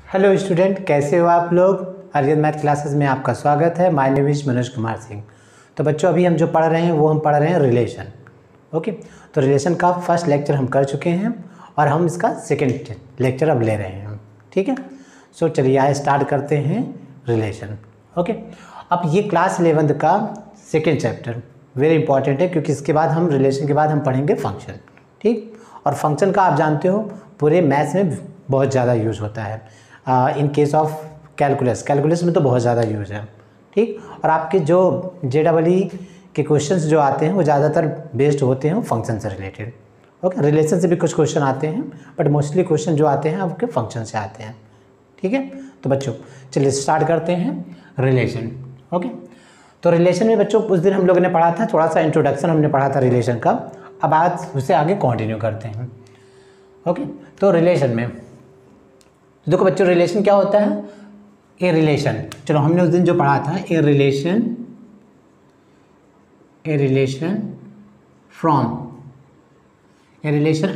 Hello student, कैसे हो आप लोग। आर्यन मैथ क्लासेस में आपका स्वागत है। My name is Manoj Kumar Singh. तो बच्चों, अभी हम जो पढ़ रहे हैं वो हम पढ़ रहे हैं रिलेशन। ओके, तो रिलेशन का फर्स्ट लेक्चर हम कर चुके हैं और हम इसका सेकेंड लेक्चर अब ले रहे हैं। ठीक है, सो चलिए आइए स्टार्ट करते हैं रिलेशन। ओके, अब ये क्लास 11th का सेकेंड चैप्टर वेरी इंपॉर्टेंट है, क्योंकि इसके बाद हम रिलेशन के बाद हम पढ़ेंगे फंक्शन। ठीक, और फंक्शन का आप जानते हो पूरे मैथ्स में बहुत ज़्यादा यूज़ होता है। इन केस ऑफ कैलकुलस में तो बहुत ज़्यादा यूज़ है। ठीक, और आपके जो JEE के क्वेश्चंस जो आते हैं वो ज़्यादातर बेस्ड होते हैं फंक्शन से रिलेटेड। ओके, रिलेशन से भी कुछ क्वेश्चन आते हैं, बट मोस्टली क्वेश्चन जो आते हैं आपके फंक्शन से आते हैं। ठीक है, तो बच्चों चलिए स्टार्ट करते हैं रिलेशन। ओके, तो रिलेशन में बच्चों उस दिन हम लोगों ने पढ़ा था, थोड़ा सा इंट्रोडक्शन हमने पढ़ा था रिलेशन का। अब आज उससे आगे कंटिन्यू करते हैं। ओके, तो रिलेशन में देखो बच्चों, रिलेशन क्या होता है। ए रिलेशन, चलो हमने उस दिन जो पढ़ा था, a relation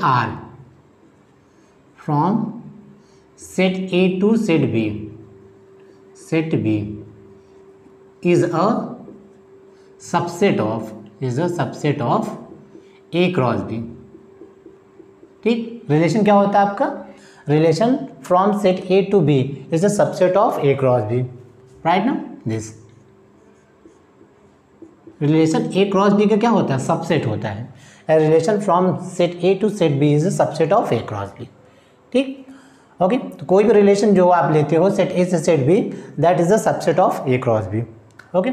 R from set A to set B is a subset of A cross B। ठीक, रिलेशन क्या होता है आपका, relation from set A to B is a subset of A cross B, right ना। This relation A cross B का क्या होता है, सबसेट होता है। Relation from set A to set B is a subset of A cross B। ठीक, okay, तो कोई भी रिलेशन जो आप लेते हो सेट A से set B, that is a subset of A cross B। Okay,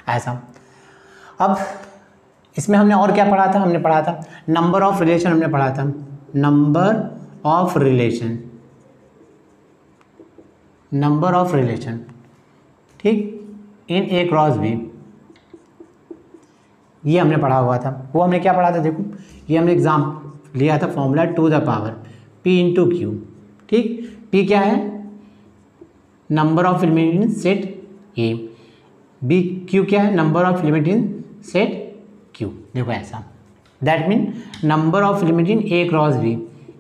ऐसा। अब इसमें हमने और क्या पढ़ा था, हमने पढ़ा था नंबर ऑफ रिलेशन, हमने पढ़ा था नंबर ऑफ रिलेशन। ठीक, इन A क्रॉस B, ये हमने पढ़ा हुआ था। वो हमने क्या पढ़ा था, देखो ये हमने एग्जाम लिया था, formula to the power P into Q. ठीक, P क्या है, number of element in set A, B Q क्या है, number of element in set Q. देखो ऐसा, that mean number of element in A cross B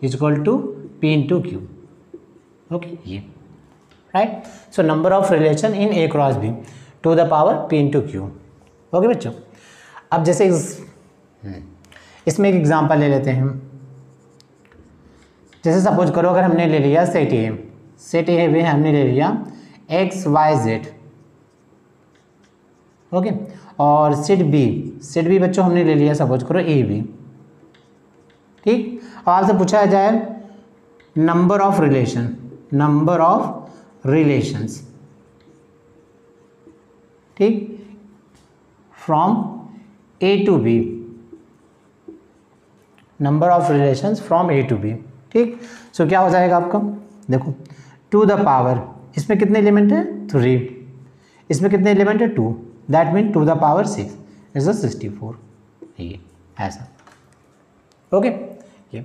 is equal to P into Q. Okay, ये right. So number of relation in A cross B to the power P into Q. Okay बच्चों, अब जैसे इसमें एक example ले लेते हैं। जैसे सपोज करो, अगर हमने ले लिया सेट ए में हमने ले लिया एक्स वाई जेड। ओके, और सेट बी बच्चों हमने ले लिया सपोज करो ए बी। ठीक, अब आपसे पूछा जाए नंबर ऑफ रिलेशंस। ठीक, from A to B, number of relations from A to B. ठीक, सो क्या हो जाएगा आपका, देखो टू द पावर, इसमें कितने एलिमेंट है 3, इसमें कितने एलिमेंट है 2, that mean to the power 6 is 64। ये ऐसा। ओके, ये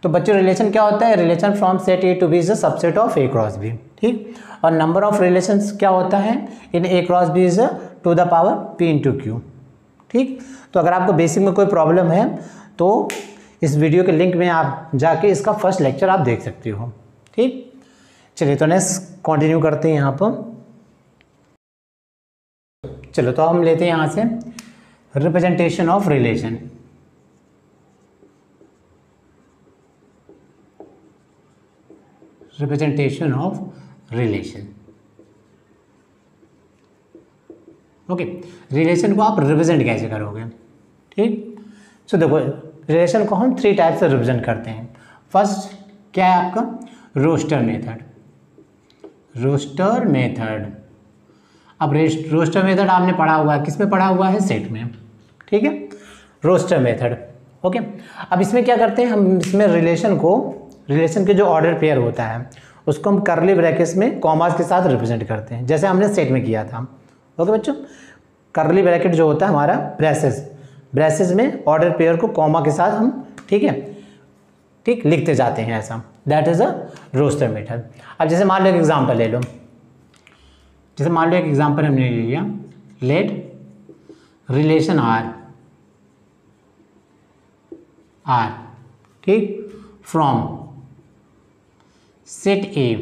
तो बच्चों रिलेशन क्या होता है, relation from set A to B is a subset of A cross B. ठीक, और नंबर ऑफ रिलेशंस क्या होता है in A cross B is to the power P into Q. ठीक, तो अगर आपको बेसिक में कोई प्रॉब्लम है तो इस वीडियो के लिंक में आप जाके इसका फर्स्ट लेक्चर आप देख सकते हो। ठीक, चलिए तो नेक्स्ट कंटिन्यू करते हैं यहाँ पर। चलो तो हम लेते हैं यहाँ से representation of relation. Okay, relation को आप रिप्रेजेंट कैसे करोगे। ठीक, सो देखो रिलेशन को हम 3 टाइप से रिप्रेजेंट करते हैं। फर्स्ट क्या है आपका, रोस्टर मेथड। अब रोस्टर मेथड आपने पढ़ा हुआ है, किस में पढ़ा हुआ है, सेट में। ठीक है, रोस्टर मेथड। ओके, अब इसमें क्या करते हैं हम, इसमें रिलेशन के जो ऑर्डर पेयर होता है उसको हम कर्ली ब्रैकेट्स में कॉमास के साथ रिप्रेजेंट करते हैं, जैसे हमने सेट में किया था। ओके बच्चों, कर्ली ब्रैकेट जो होता है हमारा ब्रेसेस में ऑर्डर पेयर को कॉमा के साथ हम ठीक लिखते जाते हैं, ऐसा। That is a roster method. अब जैसे मान लो एक एग्जाम्पल ले लो, जैसे मान लो एक एग्जाम्पल हमने ले लिया, लेट रिलेशन आर ठीक, फ्रॉम सेट ए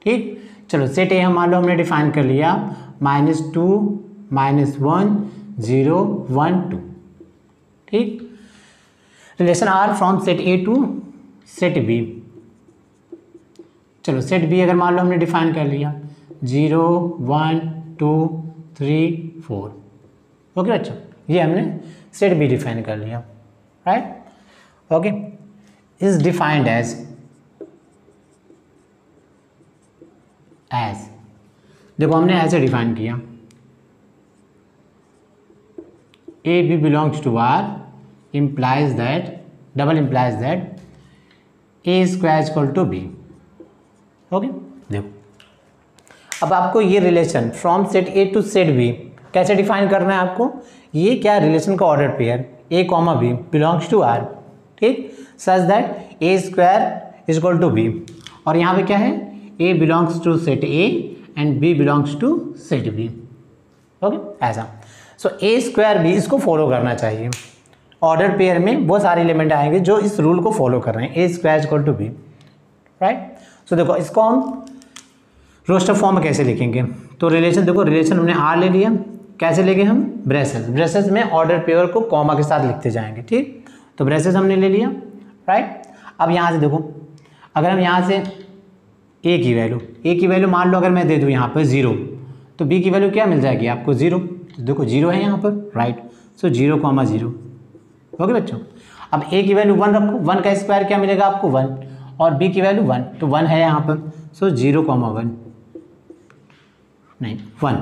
ठीक। चलो सेट ए हम मान लो हमने डिफाइन कर लिया -2 -1 0 1 2, ठीक। Relation R from set A to set B. चलो सेट बी अगर मान लो हमने डिफाइन कर लिया 0 1 2 3 4। ओके बच्चों, ये हमने सेट बी डिफाइन कर लिया, right. Okay, is defined as देखो हमने ऐसे डिफाइन किया A B belongs to R implies that double implies that a square is equal to b। Okay, देखो अब आपको ये relation from set A to set B कैसे डिफाइन करना है आपको। ये क्या रिलेशन का order pair a comma B belongs to R, ठीक, such that a square is equal to b। और यहाँ पे क्या है a belongs to set a and b belongs to set b। Okay, ऐसा। सो a स्क्वायर b इसको follow करना चाहिए। ऑर्डर पेयर में बहुत सारे एलिमेंट आएंगे जो इस रूल को फॉलो कर रहे हैं, A square equal to B, right. So देखो इसको हम रोस्टर फॉर्म में कैसे लिखेंगे। तो रिलेशन देखो, रिलेशन हमने आर ले लिया, कैसे लेंगे हम ब्रेसेस में ऑर्डर पेयर को कॉमा के साथ लिखते जाएंगे, ठीक। तो ब्रेसेस हमने ले लिया, राइट। अब यहाँ से देखो अगर हम यहाँ से ए की वैल्यू मान लो अगर मैं दे दूँ यहाँ पर 0, तो बी की वैल्यू क्या मिल जाएगी आपको 0। तो देखो 0 है यहाँ पर, राइट। सो 0 कॉमा 0। ओके बच्चों, अब a की वैल्यू 1 रखो, 1 का स्क्वायर क्या मिलेगा आपको 1, और b की वैल्यू 1, तो 1 है यहाँ पर। सो 0 कॉमा 1 नहीं 1,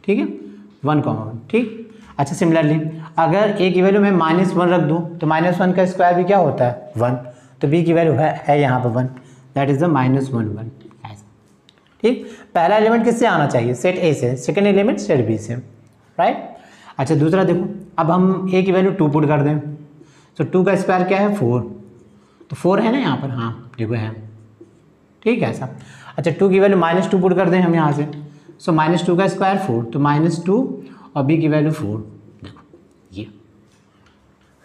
ठीक है, 1 कॉमा 1, ठीक। अच्छा, सिमिलरली अगर a की वैल्यू मैं -1 रख दूँ तो -1 का स्क्वायर भी क्या होता है 1, तो b की वैल्यू है यहाँ पर 1, दैट इज द -1 ऐसा, ठीक। पहला एलिमेंट किससे आना चाहिए, सेट ए से, सेकेंड एलिमेंट सेट बी से, राइट। अच्छा, दूसरा देखो अब हम a की वैल्यू 2 पुट कर दें, तो 2 का स्क्वायर क्या है 4, तो 4 है ना यहाँ पर, हाँ देखो है, ठीक है ऐसा। अच्छा, 2 की वैल्यू -2 पुट कर दें हम यहाँ से, सो -2 का स्क्वायर 4, तो -2 और b की वैल्यू 4, देखो ये,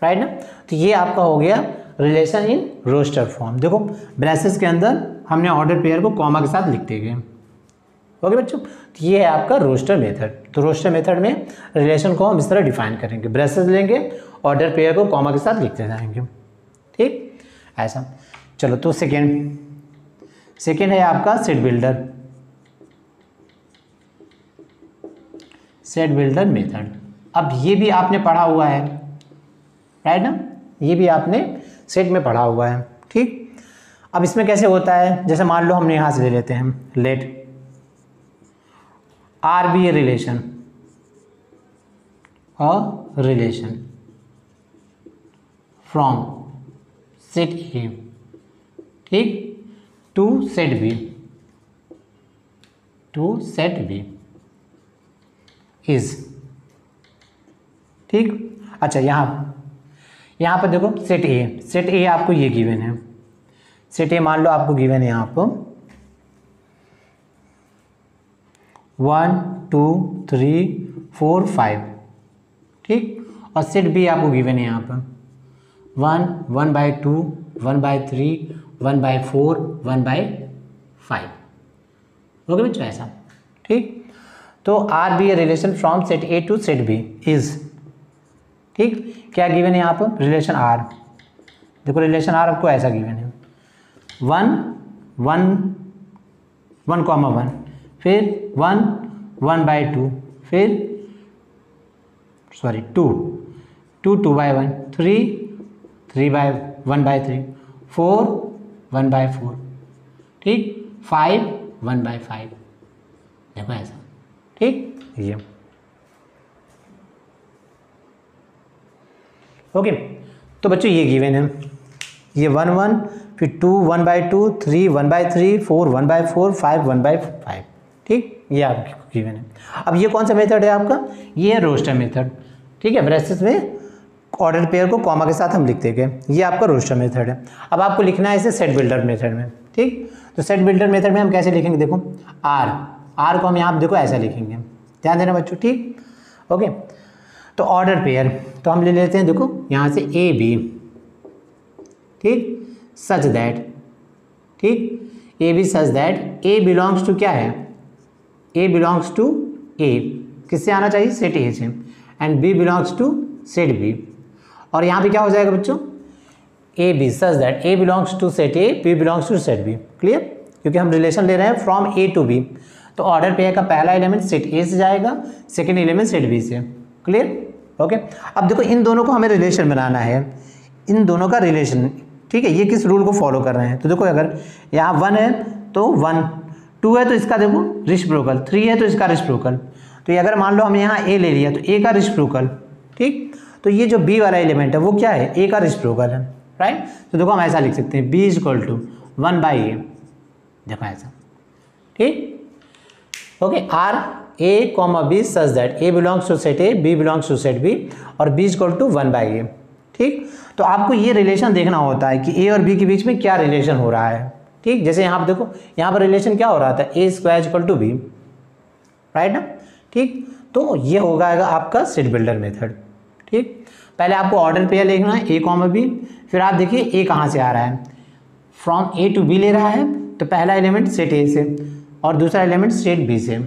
राइट ना। तो ये आपका हो गया रिलेशन इन रोस्टर फॉर्म। देखो ब्रेसेस के अंदर हमने ऑर्डर पेयर को कॉमा के साथ लिखते गए। ओके बच्चों, तो ये है आपका रोस्टर मेथड। तो रोस्टर मेथड में रिलेशन को हम इस तरह डिफाइन करेंगे, ब्रेसेस लेंगे, ऑर्डर पेयर को कॉमा के साथ लिखते जाएंगे, ठीक ऐसा। चलो तो सेकेंड है आपका सेट बिल्डर मेथड। अब ये भी आपने पढ़ा हुआ है, राइट ना, ये भी आपने सेट में पढ़ा हुआ है, ठीक। अब इसमें कैसे होता है, जैसे मान लो हमने यहाँ से ले लेते हैं, let R be a relation from set A, ठीक, टू सेट बी इज, ठीक। अच्छा, यहाँ पर देखो सेट ए आपको ये गिवन है, सेट ए मान लो आपको गिवन है यहाँ पर 1 2 3 4 5, ठीक। और सेट बी आपको गिवन है यहाँ पर 1 1/2 1/3 1/4 1/5। ओके बच्चों, ऐसा, ठीक। तो R be a relation from set A to set B is, ठीक। क्या गिवन है यहाँ पर, रिलेशन आर। देखो रिलेशन आर आपको ऐसा गिवन है 1 1 कॉमा 1, फिर 1 1/2, फिर 2 2/1, 3 1/3, 4 1/4, ठीक, 5 1/5। देखो ऐसा, ठीक। ये ओके, तो बच्चों ये गिवन है, ये 1 1, फिर 2 1/2, 3 1/3, 4 1/4, 5 1/5, ठीक। ये आपको गिवन है। अब ये कौन सा मेथड है आपका, ये है रोस्टर मेथड, ठीक है। ब्रेसेस में ऑर्डर पेयर को कॉमा के साथ हम लिखते गए, ये आपका रोस्टर मेथड है। अब आपको लिखना है इसे सेट बिल्डर मेथड में, ठीक। तो सेट बिल्डर मेथड में हम कैसे लिखेंगे, देखो आर को हम यहाँ देखो ऐसा लिखेंगे, ध्यान देना बच्चों, ठीक। ओके, तो ऑर्डर पेयर तो हम ले लेते हैं, देखो यहाँ से ए बी, ठीक, सच दैट, ठीक, A B such that A belongs to क्या है, ए बिलोंग्स टू ए, किससे आना चाहिए, सेट ए से, and B belongs to set B. और यहाँ पे क्या हो जाएगा बच्चों, A B such that A belongs to set A, B belongs to set B. Clear, क्योंकि हम रिलेशन ले रहे हैं फ्रॉम ए टू बी, तो ऑर्डर पेयर का पहला एलिमेंट सेट ए से जाएगा, सेकेंड एलिमेंट सेट बी से। Clear, okay. अब देखो इन दोनों को हमें रिलेशन बनाना है, इन दोनों का रिलेशन, ठीक है। ये किस रूल को फॉलो कर रहे हैं, तो देखो अगर यहाँ 1 है तो 1, 2 है तो इसका देखो रिसिप्रोकल, 3 है तो इसका रिसिप्रोकल। तो ये अगर मान लो हमने यहाँ ए ले लिया तो ए का रिसिप्रोकल, ठीक। तो ये जो बी वाला एलिमेंट है वो क्या है, ए का रिसिप्रोकल है, राइट। तो देखो हम ऐसा लिख सकते हैं B is equal to 1/a, देखो ऐसा, ठीक। Okay, R A comma B such that A belongs to set A, B belongs to set B, और B is equal to 1/a, ठीक। तो आपको ये रिलेशन देखना होता है कि ए और बी के बीच में क्या रिलेशन हो रहा है, ठीक। जैसे यहाँ पर देखो, यहाँ पर रिलेशन क्या हो रहा था, A square equal to B, right ना, ठीक। तो ये होगा आपका सेट बिल्डर मेथड, ठीक। पहले आपको ऑर्डर पेयर लिखना है ए कॉमा बी, फिर आप देखिए ए कहाँ से आ रहा है, फ्रॉम ए टू बी ले रहा है, तो पहला एलिमेंट सेट ए से और दूसरा एलिमेंट सेट बी से,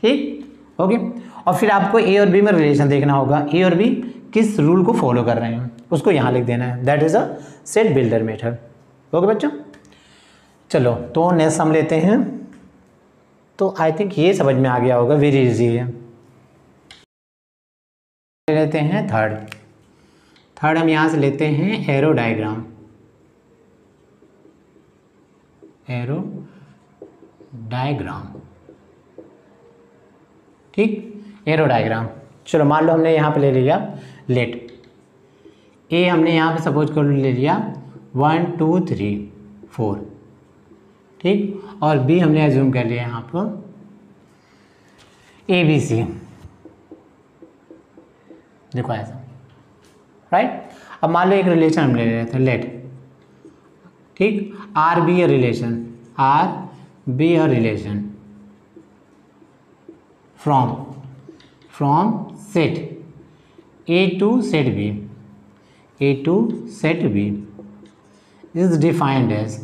ठीक, ओके। और फिर आपको ए और बी में रिलेशन देखना होगा, ए और बी किस रूल को फॉलो कर रहे हैं उसको यहाँ लिख देना है, that is a set builder method. Okay बच्चों, चलो तो नेक्स्ट हम लेते हैं, तो आई थिंक ये समझ में आ गया होगा, वेरी इजी है। लेते हैं थर्ड हम यहाँ से लेते हैं एरो डायग्राम, ठीक, एरो डायग्राम। चलो मान लो हमने यहाँ पे ले लिया लेट ए, हमने यहाँ पे सपोज कर ले लिया 1 2 3 4, ठीक, और बी हमने एज्यूम कर लिया यहाँ पर ए बी सी, देखो ऐसा, राइट। अब मान लो एक रिलेशन हम ले रहे थे लेट, ठीक, R be a relation, R be a relation from set A to set B, A to set B is defined as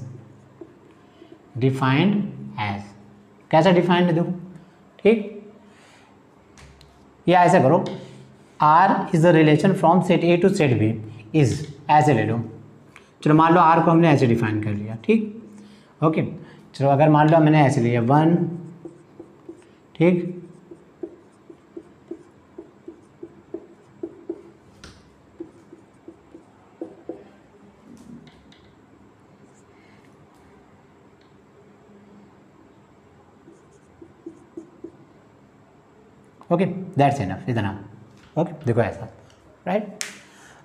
कैसा डिफाइंड देखो, ठीक, या ऐसा करो R is the relation from set A to set B is, ऐसे ले लो। चलो मान लो R को हमने ऐसे डिफाइन कर लिया, ठीक, ओके। चलो अगर मान लो मैंने ऐसे लिया 1, ठीक, ओके, दैट्स इनफ, इतना, ओके। देखो ऐसा, राइट।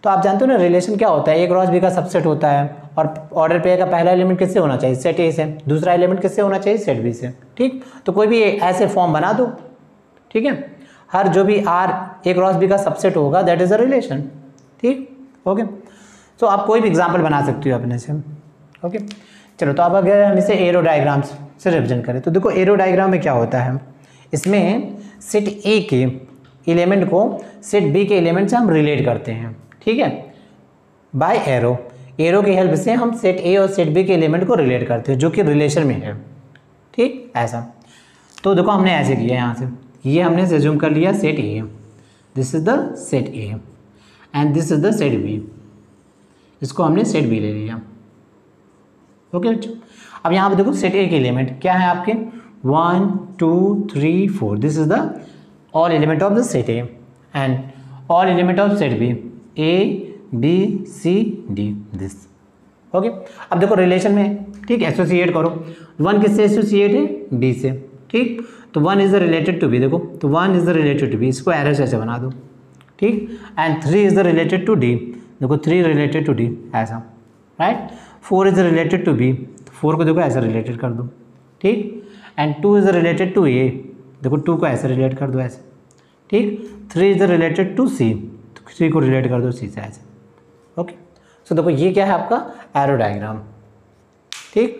तो आप जानते हो ना रिलेशन क्या होता है, ए क्रॉस बी का सबसेट होता है, और ऑर्डर पेयर का पहला एलिमेंट किससे होना चाहिए, सेट ए से, दूसरा एलिमेंट किससे होना चाहिए, सेट बी से, ठीक। तो कोई भी ऐसे फॉर्म बना दो, ठीक है, हर जो भी आर ए क्रॉस बी का सबसेट होगा दैट इज अ रिलेशन, ठीक, ओके। तो आप कोई भी एग्जाम्पल बना सकते हो अपने से, ओके। चलो तो अब अगर हम इसे एरो डायग्राम्स से रिप्रेजेंट करें, तो देखो एरो डायग्राम में क्या होता है, इसमें सेट ए के एलिमेंट को सेट बी के एलिमेंट से हम रिलेट करते हैं, ठीक है, बाय एरो की हेल्प से हम सेट ए और सेट बी के एलिमेंट को रिलेट करते हैं जो कि रिलेशन में है, ठीक, ऐसा। तो देखो हमने ऐसे किया, यहाँ से ये हमने एज्यूम कर लिया set A, this is the set A and this is the set B, इसको हमने सेट बी ले लिया, ओके बच्चों। अब यहाँ पे देखो सेट ए के एलिमेंट क्या है आपके 1 2 3 4, this is the all element of the set A and all element of set B, A B C D, this, okay. अब देखो रिलेशन में, ठीक, एसोसिएट करो, 1 किससे एसोसिएट है, B से, ठीक। तो 1 is the related to B, देखो तो 1 is the related to B, इसको एरो ऐसे बना दो, ठीक, and 3 is the related to D, देखो 3 रिलेटेड टू D, ऐसा, right. 4 is the related to B, तो 4 को देखो ऐसा रिलेटेड कर दो, ठीक, and 2 is the related to A, देखो 2 को ऐसे रिलेट कर दो ऐसे, ठीक। 3 इज रिलेटेड टू सी, तो 3 को रिलेट कर दो सी से ऐसे, ओके। सो देखो ये क्या है आपका एरो डायग्राम, ठीक।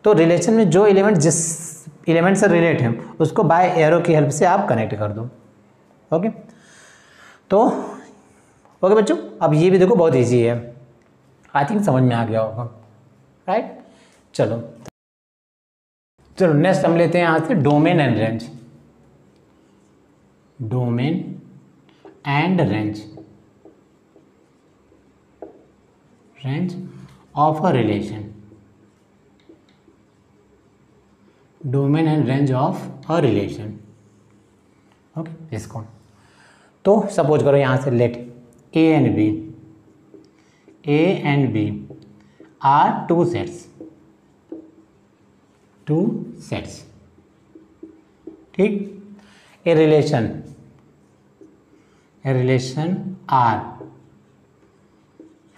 तो रिलेशन में जो एलिमेंट जिस एलिमेंट से रिलेट है उसको बाय एरो की हेल्प से आप कनेक्ट कर दो, ओके। तो ओके बच्चों, अब ये भी देखो बहुत ईजी है, आई थिंक समझ में आ गया होगा, राइट। चलो। चलो नेक्स्ट हम लेते हैं यहाँ से domain and range. Domain and range, range of a relation. Domain and range of a relation. Okay, इसको तो सपोज करो यहाँ से let A and B are two sets. ठीक, a relation R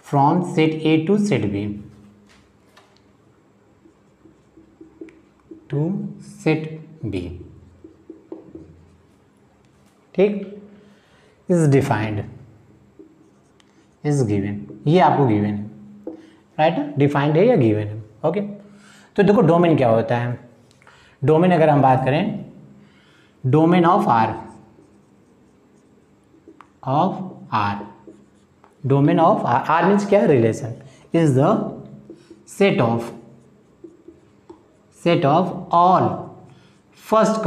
from set A to set B to set B. ठीक, is defined, is given, ये आपको given है, राइट, डिफाइंड है या गिवन है। ओके, तो देखो डोमेन क्या होता है। डोमेन अगर हम बात करें, domain of R, domain of R means क्या है, relation, is the set of all first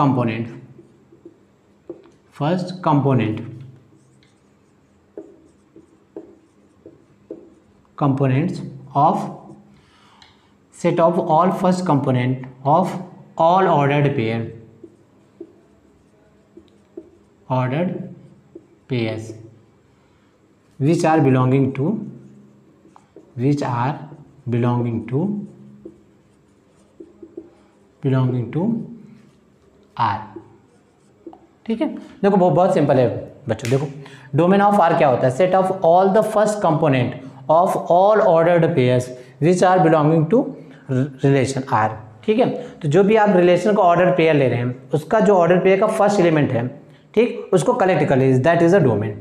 components of set of all first component of all ordered pairs which are belonging to R। ठीक है, देखो बहुत सिंपल है बच्चों। देखो domain of are क्या होता है, set of all the first component of all ordered pairs which are belonging to relation R. ठीक है, तो जो भी आप रिलेशन का ऑर्डर पेयर ले रहे हैं, उसका जो ऑर्डर पेयर का फर्स्ट एलिमेंट है, ठीक, उसको कलेक्ट कर लीजिए, दैट इज अ डोमेन।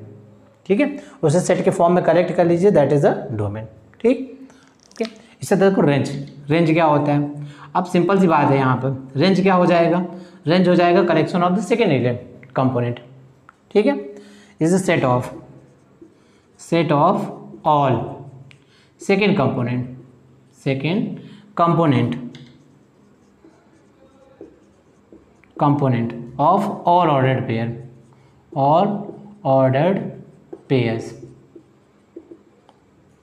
ठीक है, उसे सेट के फॉर्म में कलेक्ट कर लीजिए, दैट इज अ डोमेन। ठीक, ओके। इससे देखो रेंज क्या होता है। अब सिंपल सी बात है, यहाँ पर रेंज क्या हो जाएगा, रेंज हो जाएगा collection of the second component. ठीक है, is a set of all second component of all ordered pairs.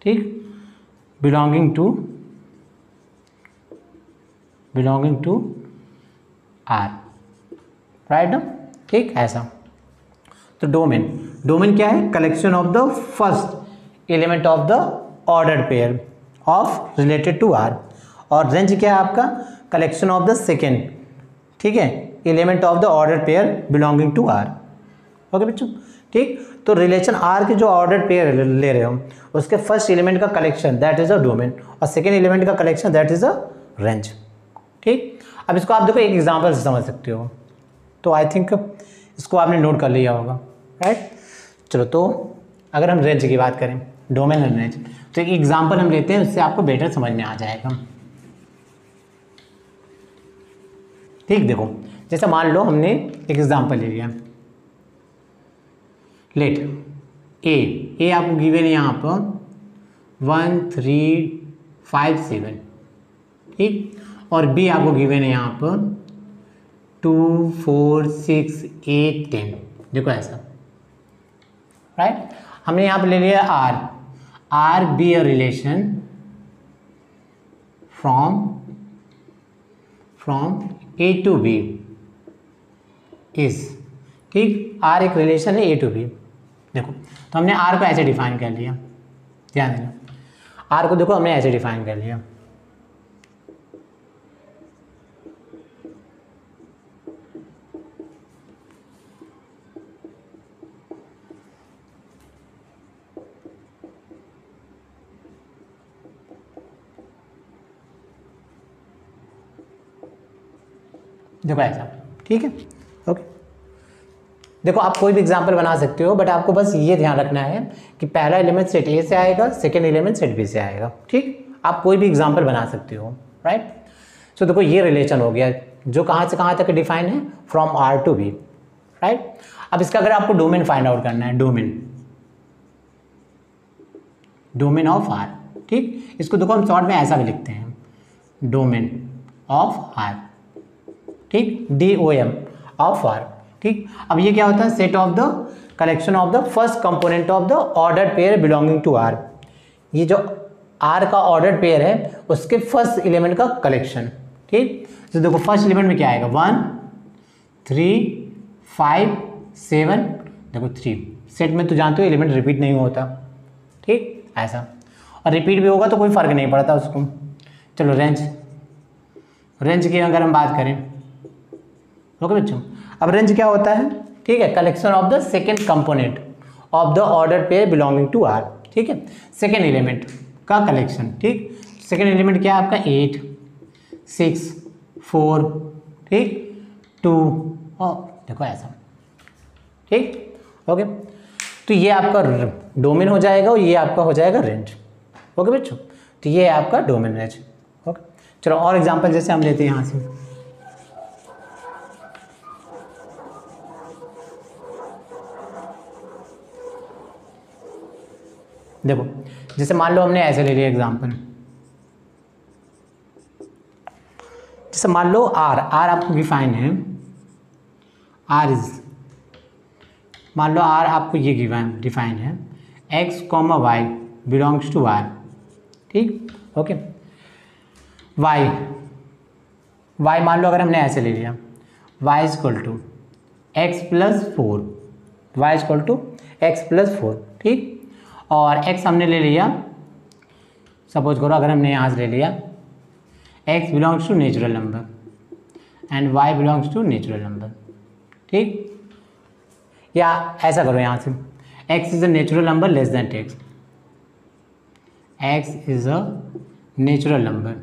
ठीक, बिलोंगिंग टू आर, राइट ना। ठीक, ऐसा। तो डोमेन क्या है, collection of the first element of the ordered pair of related to R. और रेंज क्या है आपका, कलेक्शन ऑफ द सेकेंड, ठीक है, element of the ordered pair belonging to R. Okay बच्चों, ठीक। तो रिलेशन आर के जो ऑर्डर्ड पेयर ले रहे हो, उसके फर्स्ट एलिमेंट का collection that is a domain, और सेकेंड एलिमेंट का collection that is a range. ठीक, अब इसको आप देखो एक एग्जाम्पल से समझ सकते हो। तो आई थिंक इसको आपने नोट कर लिया होगा, राइट। चलो, तो अगर हम रेंज की बात करें, डोमेन एंड रेंज, तो एक एग्जांपल हम लेते हैं, उससे आपको बेटर समझ में आ जाएगा। ठीक, देखो जैसे मान लो हमने एक एग्जांपल ले लिया, लेट ए आपको गिवन है यहाँ पर 1 3 5 7, ठीक, और बी आपको गिवन है यहाँ पर 2 4 6 8 10। देखो ऐसा, राइट। हमने यहाँ पे ले लिया R be a relation from A to B is, ठीक, आर एक रिलेशन है ए टू बी। देखो, तो हमने आर को ऐसे डिफाइन कर लिया, ध्यान देना, आर को देखो हमने ऐसे डिफाइन कर लिया। देखो ऐसा, ठीक है, ओके। देखो आप कोई भी एग्जांपल बना सकते हो, बट आपको बस ये ध्यान रखना है कि पहला एलिमेंट सेट ए से आएगा, सेकेंड एलिमेंट सेट बी से आएगा। ठीक, आप कोई भी एग्जांपल बना सकते हो, राइट। सो देखो ये रिलेशन हो गया जो कहाँ से कहाँ तक डिफाइन है, from R to B, right. अब इसका अगर आपको डोमेन फाइंड आउट करना है, डोमेन ऑफ आर, ठीक, इसको देखो हम शॉर्ट में ऐसा भी लिखते हैं, डोमेन ऑफ आर, ठीक, DOM ऑफ आर। ठीक, अब ये क्या होता है, set of the collection of the first component of the order pair belonging to R. ये जो आर का ऑर्डर पेयर है उसके फर्स्ट एलिमेंट का कलेक्शन। ठीक, तो देखो फर्स्ट एलिमेंट में क्या आएगा, 1 3 5 7, देखो 3। सेट में तो जानते हो एलिमेंट रिपीट नहीं होता। ठीक, ऐसा, और रिपीट भी होगा तो कोई फर्क नहीं पड़ता उसको। चलो रेंज की अगर हम बात करें, ओके बच्चों, अब रेंज क्या होता है, ठीक है, collection of the second component of the order pair belonging to R. ठीक है, सेकेंड एलिमेंट का कलेक्शन। ठीक, सेकेंड एलिमेंट क्या है आपका, 8 6 4, ठीक 2, और देखो ऐसा। ठीक, ओके, तो ये आपका डोमेन हो जाएगा और ये आपका हो जाएगा रेंज। ओके बच्चों, तो ये है आपका डोमेन रेंज। ओके, चलो और एग्जांपल जैसे हम लेते हैं यहाँ से, देखो जैसे मान लो हमने ऐसे ले लिया एग्जांपल, जैसे मान लो आर आपको डिफाइन है, आर इज, मान लो आर आपको ये डिफाइन है, x, y belongs to R. ठीक, ओके, y मान लो अगर हमने ऐसे ले लिया, y is equal to X plus 4, Y is equal to X plus 4। ठीक, और x हमने ले लिया, सपोज करो अगर हमने यहाँ से ले लिया x belongs to natural number and y belongs to natural number. ठीक, या ऐसा करो यहाँ से, x is a natural number less than x, x is a natural number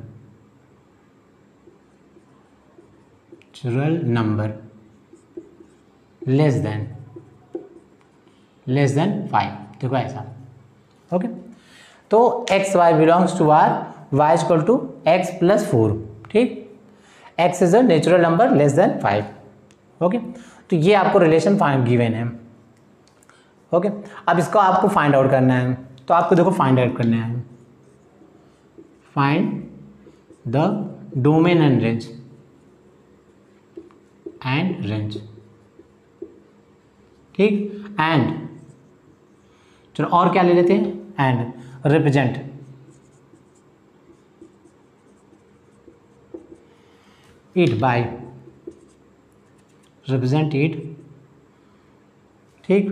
less than 5। देखो ऐसा। ओके, तो X Y belongs to R, Y is equal to X plus 4। ठीक, X is a natural number less than 5। Okay, तो ये आपको relation given है। Okay, अब इसको आपको फाइंड आउट करना है, तो आपको देखो फाइंड आउट करना है, find the domain and range. ठीक, एंड चलो और क्या ले लेते हैं, and represent it bye, represent it, ठीक,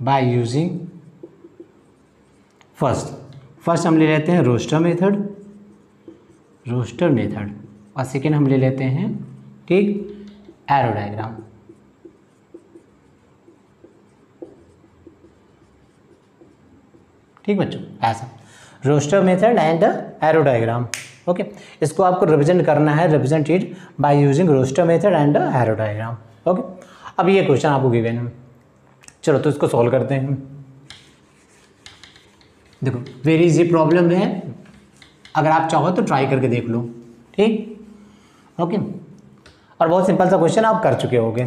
बाय यूजिंग फर्स्ट हम ले लेते हैं रोस्टर मेथड, और सेकेंड हम ले लेते हैं, ठीक, एरो डायग्राम। ठीक बच्चों, ऐसा roster method and arrow diagram. Okay, इसको आपको रिप्रेजेंट करना है, represent it by using roster method and arrow diagram. Okay, अब ये क्वेश्चन आपको गिवन है, चलो तो इसको सॉल्व करते हैं। देखो वेरी इजी प्रॉब्लम है, अगर आप चाहो तो ट्राई करके देख लो। ठीक, ओके, और बहुत सिंपल सा क्वेश्चन आप कर चुके होगे।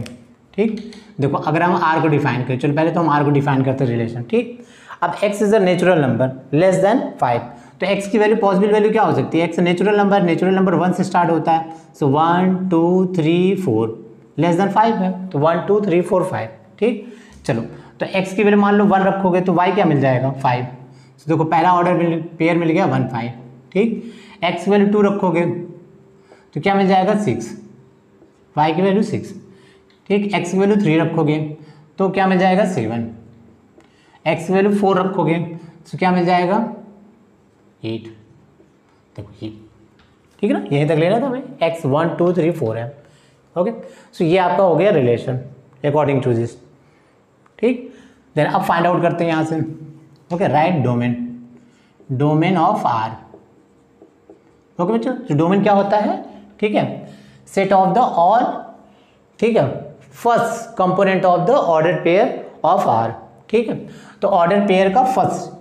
ठीक, देखो अगर हम आर को डिफाइन करें, चलो पहले तो हम आर को डिफाइन करते हैं रिलेशन। ठीक, अब x is a natural number less than 5, तो x की वैल्यू पॉसिबल वैल्यू क्या हो सकती है, x नेचुरल नंबर 1 से स्टार्ट होता है, सो 1 2 3 4, लेस देन 5 है तो 1 2 3 4 5। ठीक, चलो तो x की वैल्यू मान लो 1 रखोगे तो y क्या मिल जाएगा, 5। तो देखो पहला ऑर्डर पेयर मिल गया 1 5। ठीक, x की वैल्यू 2 रखोगे तो क्या मिल जाएगा 6, y की वैल्यू 6। ठीक, x की वैल्यू 3 रखोगे तो क्या मिल जाएगा 7, x की वैल्यू 4 रखोगे तो क्या मिल जाएगा 8। देखो ये ठीक है ना, यहीं तक लेना था भाई, x 1 2 3 4 है। ओके, सो ये आपका हो गया रिलेशन अकॉर्डिंग टू दिस। ठीक, देन अब फाइंड आउट करते हैं यहाँ से। Okay, right domain of R. Okay बच्चों, तो डोमेन क्या होता है, ठीक है, सेट ऑफ द ऑल, ठीक है, first component of the order pair of R. ठीक है, तो ऑर्डर पेयर का फर्स्ट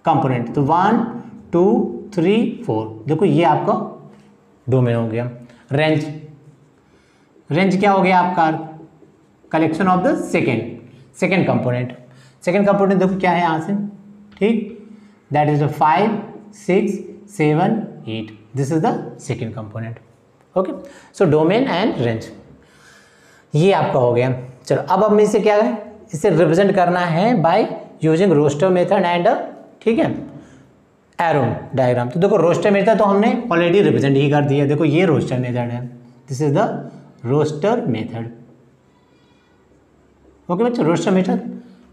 कंपोनेंट, तो 1 2 3 4, देखो ये आपका डोमेन हो गया। रेंज क्या हो गया आपका, collection of the second component. देखो क्या है यहाँ से, ठीक, that is 5 6 7 8। This is the second component. Okay, so domain and range ये आपका हो गया। चलो अब हमें इसे क्या है, इसे रिप्रेजेंट करना है by using roster method and ठीक है एरो डायग्राम। तो देखो रोस्टर मेथड तो हमने ऑलरेडी रिप्रेजेंट ही कर दिया, देखो ये रोस्टर मेथड है, this is the roster method. Okay बच्चों, रोस्टर मेथड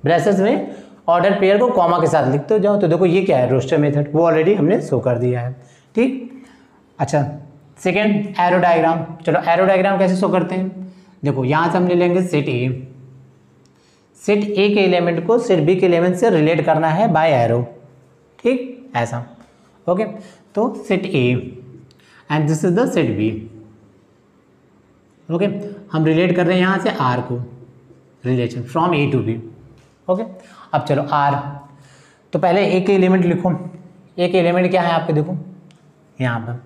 ब्रेसेस में ऑर्डर पेयर को कॉमा के साथ लिखते जाओ। तो देखो ये क्या है, रोस्टर मेथड, वो ऑलरेडी हमने शो कर दिया है। ठीक, अच्छा सेकेंड एरो डायग्राम। चलो एरो डायग्राम कैसे शो करते हैं, देखो यहाँ से हम ले लेंगे सेट ए। सेट ए के एलिमेंट को सेट बी के एलिमेंट से रिलेट करना है बाय एरो। ठीक, ऐसा। ओके, तो set A and this is the set B. Okay, हम रिलेट कर रहे हैं यहाँ से आर को, relation from A to B. Okay, अब चलो आर, तो पहले ए के एलिमेंट लिखो। ए के एलिमेंट क्या है आपके, देखो यहाँ पर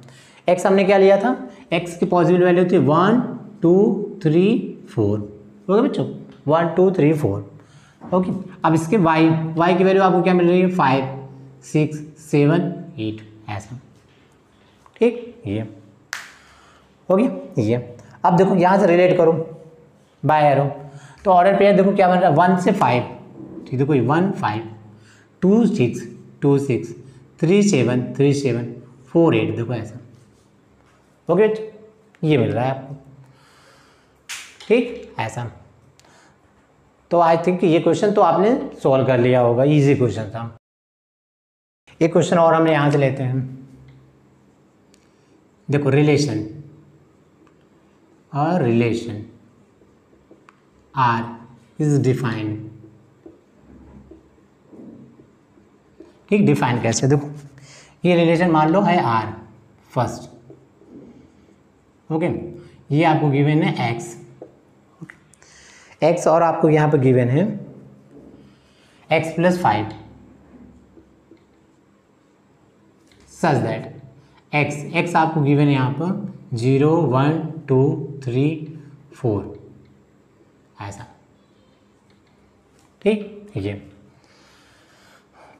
एक्स हमने क्या लिया था, एक्स की पॉजिटिव वैल्यू थी 1 2 3 4। ओके बच्चों, 1 2 3 4। ओके, अब इसके वाई की वैल्यू आपको क्या मिल रही है, 5 6 7 8 ऐसा। ठीक, ये हो गया ये। अब देखो यहाँ से रिलेट करो बाय एरो, तो ऑर्डर पेयर देखो क्या बन रहा है, 1 से 5। ठीक, देखो 1 5 2 6 2 6 3 7 3 7 4 8, देखो ऐसा। ओके, ये मिल रहा है आपको। ठीक, ऐसा। तो आई थिंक ये क्वेश्चन तो आपने सॉल्व कर लिया होगा, इजी क्वेश्चन था। एक क्वेश्चन और हम यहाँ से लेते हैं। देखो रिलेशन और रिलेशन आर इज डिफाइंड। ठीक, डिफाइन कैसे, देखो ये रिलेशन मान लो है आर फर्स्ट। ओके, ये आपको गिवन है एक्स, एक्स और आपको यहाँ पर गिवन है x plus 5 such that x आपको गिवन है यहाँ पर 0 1 2 3 4 ऐसा। ठीक, ये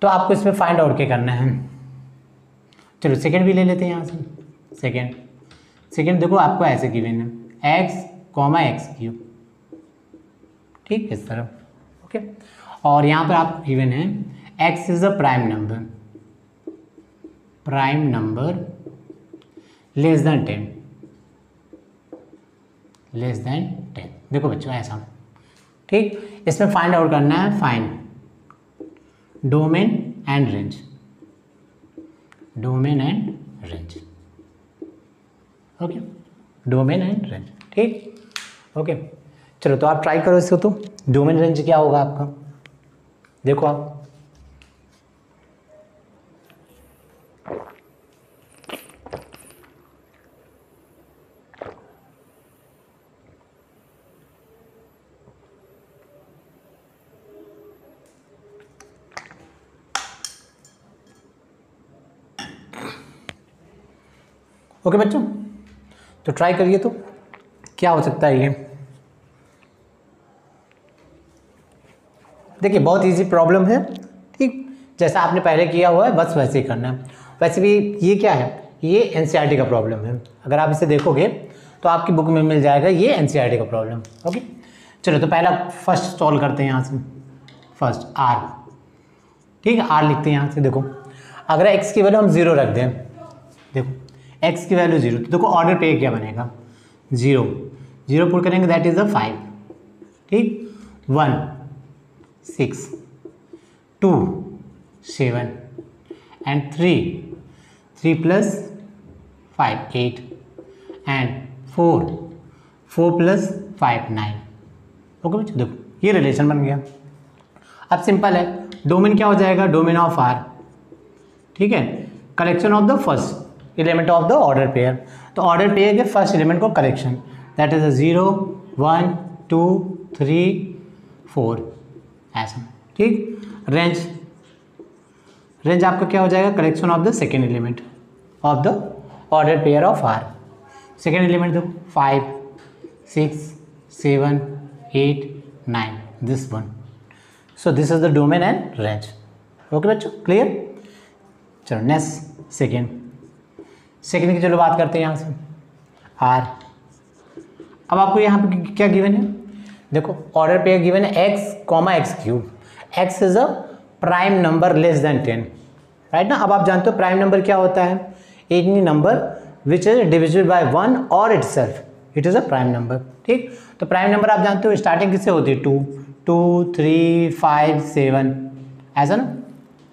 तो आपको इसमें फाइंड आउट क्या करना है। चलो सेकंड भी ले लेते हैं यहाँ से। सेकंड देखो आपको ऐसे गिवन है एक्स कॉमा एक्स क्यूब। ठीक, इस तरह। ओके, और यहाँ पर आपको गिवन है x is a prime number less then 10। देखो बच्चों ऐसा। ठीक, इसमें फाइंड आउट करना है, find domain and range. Okay, domain and range. ठीक, ओके, चलो तो आप ट्राई करो इसको। तो डोमेन रेंज क्या होगा आपका, देखो आप ओके बच्चों, तो ट्राई करिए। तो क्या हो सकता है ये, देखिए बहुत इजी प्रॉब्लम है। ठीक, जैसा आपने पहले किया हुआ है बस वैसे ही करना है। वैसे भी ये क्या है, ये एनसीईआरटी का प्रॉब्लम है। अगर आप इसे देखोगे तो आपकी बुक में मिल जाएगा ये एनसीईआरटी का प्रॉब्लम। ओके, चलो तो पहला फर्स्ट सॉल्व करते हैं यहाँ से। फर्स्ट आर, ठीक है, आर लिखते हैं यहाँ से। देखो अगर एक्स की वैल्यू हम 0 रख दें, देखो एक्स की वैल्यू 0, तो देखो ऑर्डर पे क्या बनेगा, 0 पुट करेंगे दैट इज अ 5। ठीक, 1 6 2 7 and 3 plus 5 8 and 4 plus 5 9। Okay बच्चों, देखो ये रिलेशन बन गया। अब सिंपल है, डोमेन क्या हो जाएगा, डोमेन ऑफ आर। ठीक है, collection of the first element of the order pair. तो ऑर्डर पेयर के फर्स्ट एलिमेंट को कलेक्शन, दैट इज 0 1 2 3 4 ऐसा। ठीक, रेंज आपका क्या हो जाएगा, collection of the second element of the order pair of R. Second element देखो 5 6 7 8 9 this one. So this is the domain and range. Okay बच्चों, क्लियर। चलो नेक्स्ट सेकंड की चलो बात करते हैं यहाँ से आर। अब आपको यहाँ पे क्या गिवन है, देखो ऑर्डर पेयर गिवन है x comma x cube. X is a prime number less then 10, right ना। अब आप जानते हो प्राइम नंबर क्या होता है, any number which is divisible bye 1 और itself, it is a prime number. ठीक, तो प्राइम नंबर आप जानते हो स्टार्टिंग किससे होती है, 2, 2, 3, 5, 7, ऐसा ना।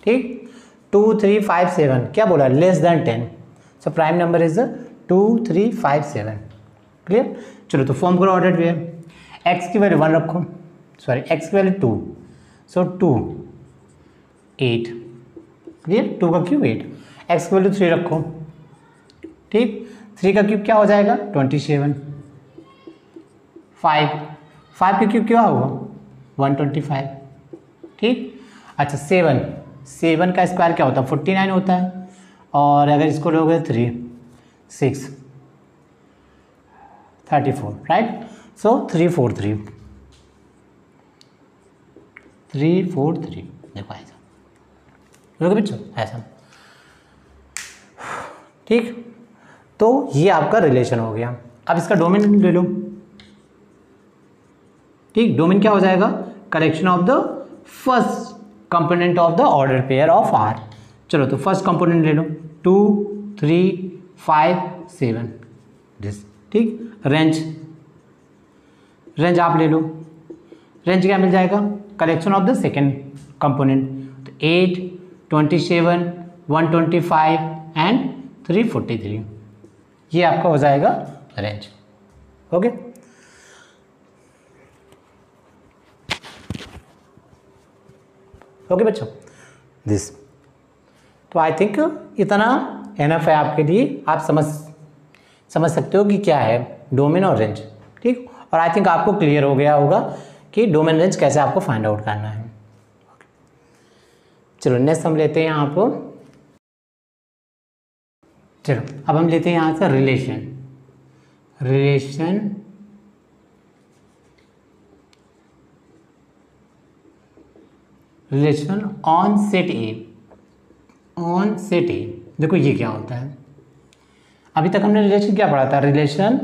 ठीक, 2, 3, 5, 7 क्या बोला, less than 10, so prime number is 2, 3, 5, 7। Clear, चलो तो फॉर्म करो ऑर्डर पेयर। एक्स की वैल्यू 1 रखो, सॉरी एक्स की वैल्यू 2, सो 2, 8। क्लियर, 2 का क्यूब 8। एक्स की वैल्यू 3 रखो, ठीक, 3 का क्यूब क्या हो जाएगा 27। 5 का क्यूब क्या होगा 125। ठीक, अच्छा 7 का स्क्वायर क्या होता है 49 होता है, और अगर इसको लोगे 3, 6, 34, राइट। सो 343 देखो ऐसा, देखो बच्चों ऐसा। ठीक, तो ये आपका रिलेशन हो गया। अब इसका डोमेन ले लो। ठीक, डोमेन क्या हो जाएगा, collection of the first component of the order pair of R. चलो तो फर्स्ट कंपोनेंट ले लो, 2, 3, 5, 7 दिस। ठीक, रेंज आप ले लो, रेंज क्या मिल जाएगा, collection of the second component, तो 8, 27, 125 एंड 343, ये आपका हो जाएगा रेंज। ओके, ओके बच्चों दिस। तो आई थिंक इतना एनफ है आपके लिए, आप समझ सकते हो कि क्या है डोमेन और रेंज। ठीक, और आई थिंक आपको क्लियर हो गया होगा कि डोमेन रेंज कैसे आपको फाइंड आउट करना है। चलो नेक्स्ट हम लेते हैं यहाँ पर, चलो अब हम लेते हैं यहाँ से रिलेशन ऑन सेट ए। देखो ये क्या होता है, अभी तक हमने रिलेशन क्या पढ़ा था, relation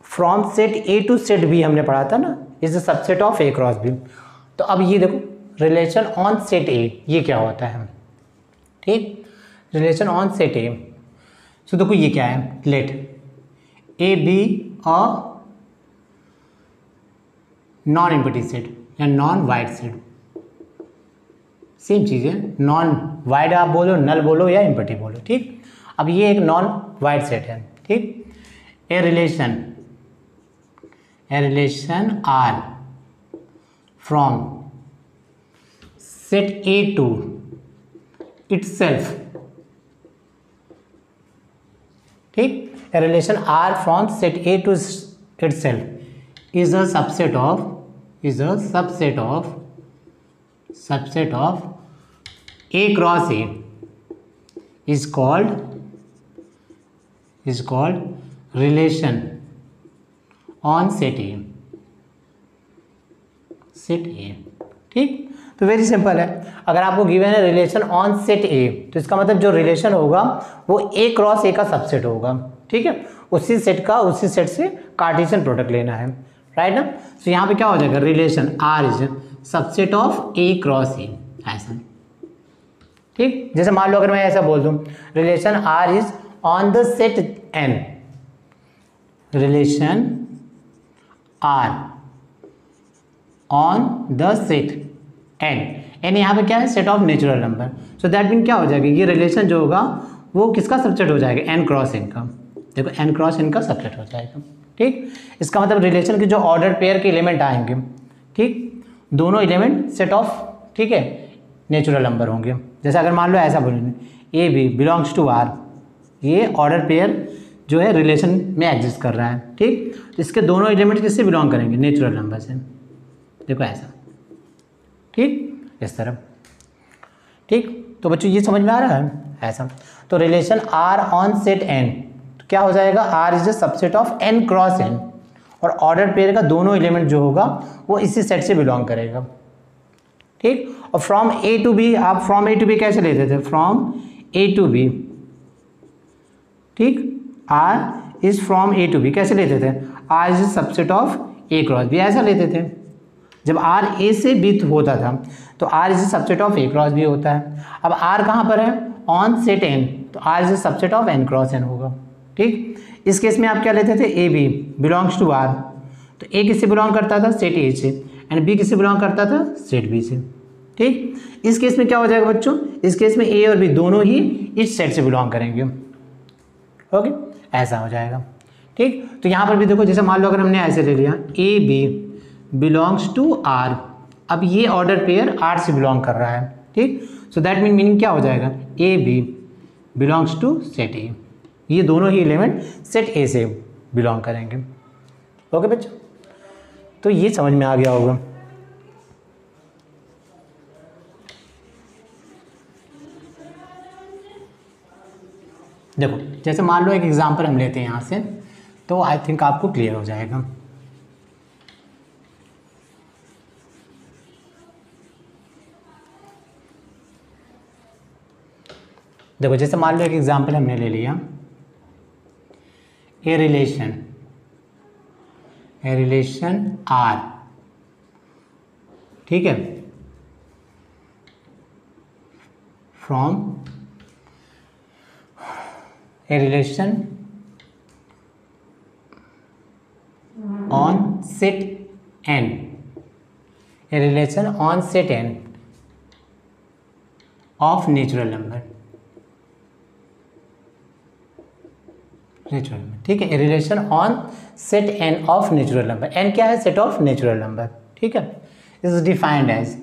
from set A to set B हमने पढ़ा था ना, is the subset of A cross B. तो अब ये देखो रिलेशन ऑन सेट ए, ये क्या होता है। ठीक, relation on set A, so देखो ये क्या है, let A B a non empty set या नॉन वाइड सेट, सेम चीज़ है, नॉन वाइड आप बोलो, नल बोलो या एम्प्टी बोलो। ठीक, अब ये एक नॉन वाइड सेट है। ठीक, a relation R from set A to itself. ठीक, a relation R from set A to itself is a subset of A cross A is called relation on set A। ठीक, तो very simple है, अगर आपको given है relation on set ए, तो इसका मतलब जो रिलेशन होगा वो A क्रॉस A का सबसेट होगा। ठीक है, उसी सेट से कार्टेशियन प्रोडक्ट लेना है, राइट ना। तो यहाँ पे क्या हो जाएगा, relation R is subset of A cross A, ऐसा। ठीक, जैसे मान लो अगर मैं ऐसा बोल दूं, relation R is on the set N, relation R on the set N यहाँ पे क्या है, set of natural number. So that mean क्या हो जाएगा, ये रिलेशन जो होगा वो किसका सबसेट हो जाएगा, N क्रॉस N का। देखो N क्रॉस N का सबसेट हो जाएगा। ठीक, इसका मतलब रिलेशन के जो ऑर्डर पेयर के एलिमेंट आएंगे, ठीक, दोनों एलिमेंट सेट ऑफ, ठीक है, नेचुरल नंबर होंगे। जैसे अगर मान लो ऐसा बोलेंगे A B belongs to R, ये ऑर्डर पेयर जो है रिलेशन में एग्जिस्ट कर रहा है। ठीक, तो इसके दोनों एलिमेंट किससे बिलोंग करेंगे, नेचुरल नंबर से। देखो ऐसा, ठीक, इस तरह। ठीक, तो बच्चों ये समझ में आ रहा है ऐसा। तो relation R on set N क्या हो जाएगा, R is the subset of N cross N, और ऑर्डर पेयर का दोनों एलिमेंट जो होगा वो इसी सेट से बिलोंग करेगा। ठीक, और फ्रॉम ए टू बी, आप फ्रॉम ए टू बी कैसे लेते थे, फ्रॉम ए टू बी ठीक। R is from A to B कैसे लेते थे, R is subset of A cross B, ऐसा लेते थे। जब आर ए से बी होता था तो R is subset of A cross B होता है। अब आर कहाँ पर है, ऑन सेट एन, तो R is subset of N cross N होगा। ठीक, इस केस में आप क्या लेते थे, A B belongs to R, तो ए किससे बिलोंग करता था, सेट ए से, एंड बी किससे बिलोंग करता था, सेट बी से। ठीक, इस केस में क्या हो जाएगा बच्चों, इस केस में ए और बी दोनों ही इस सेट से बिलोंग करेंगे। ओके, ऐसा हो जाएगा। ठीक, तो यहाँ पर भी देखो, जैसे मान लो अगर हमने ऐसे ले लिया A B belongs to R, अब ये ऑर्डर पेयर आर से बिलोंग कर रहा है। ठीक, सो दैट मीनिंग क्या हो जाएगा, A B belongs to set A, ये दोनों ही एलिमेंट सेट ए से बिलोंग करेंगे। ओके बच्चों, तो ये समझ में आ गया होगा। देखो, जैसे मान लो एक एग्जांपल हम लेते हैं यहाँ से, तो आई थिंक आपको क्लियर हो जाएगा। देखो, जैसे मान लो एक एग्जांपल हमने ले लिया, ए रिलेशन आर, ठीक है, from a relation on set N, a relation on set N of natural number, ठीक है, relation on set N of natural number, N क्या है, सेट ऑफ नेचुरल नंबर। ठीक है, इज डिफाइंड एज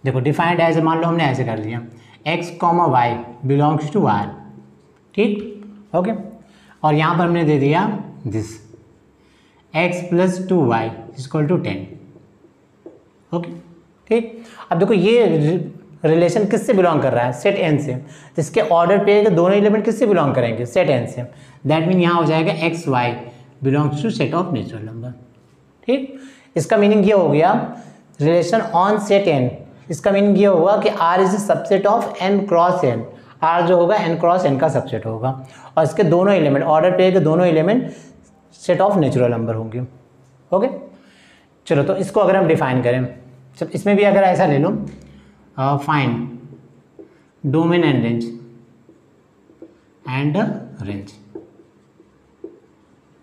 देखो, defined as मान लो हमने ऐसे कर लिया, x, y belongs to r, ठीक, ओके, और यहाँ पर हमने दे दिया दिस x + 2y = 10। ओके, ठीक, अब देखो ये रिलेशन किससे बिलोंग कर रहा है, सेट एन से, जिसके ऑर्डर पे दोनों एलिमेंट किससे बिलोंग करेंगे, सेट एन से। दैट मीन यहाँ हो जाएगा X Y belongs to set of natural number. ठीक, इसका मीनिंग ये हो गया रिलेशन ऑन सेट एन, इसका मीनिंग ये होगा कि R is subset of N cross N, R जो होगा एन क्रॉस एन का सबसेट होगा, और इसके दोनों एलिमेंट, ऑर्डर पे के दोनों element set of natural number होंगे। ओके, चलो, तो इसको अगर हम डिफाइन करें, चलो इसमें भी अगर ऐसा ले लो, find domain and range.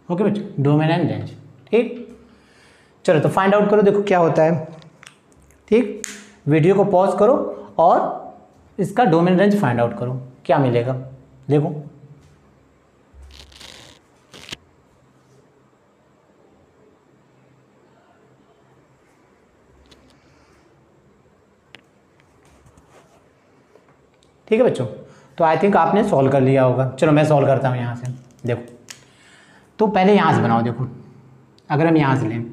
Okay बच्चों, डोमेन एंड रेंज। ठीक, चलो तो फाइंड आउट करो, देखो क्या होता है। ठीक, वीडियो को पॉज करो और इसका डोमेन रेंज फाइंड आउट करो, क्या मिलेगा देखो। ठीक है बच्चों, तो आई थिंक आपने सॉल्व कर लिया होगा। चलो मैं सॉल्व करता हूँ यहाँ से। देखो, तो पहले यहाँ से बनाओ। देखो, अगर हम यहाँ से लें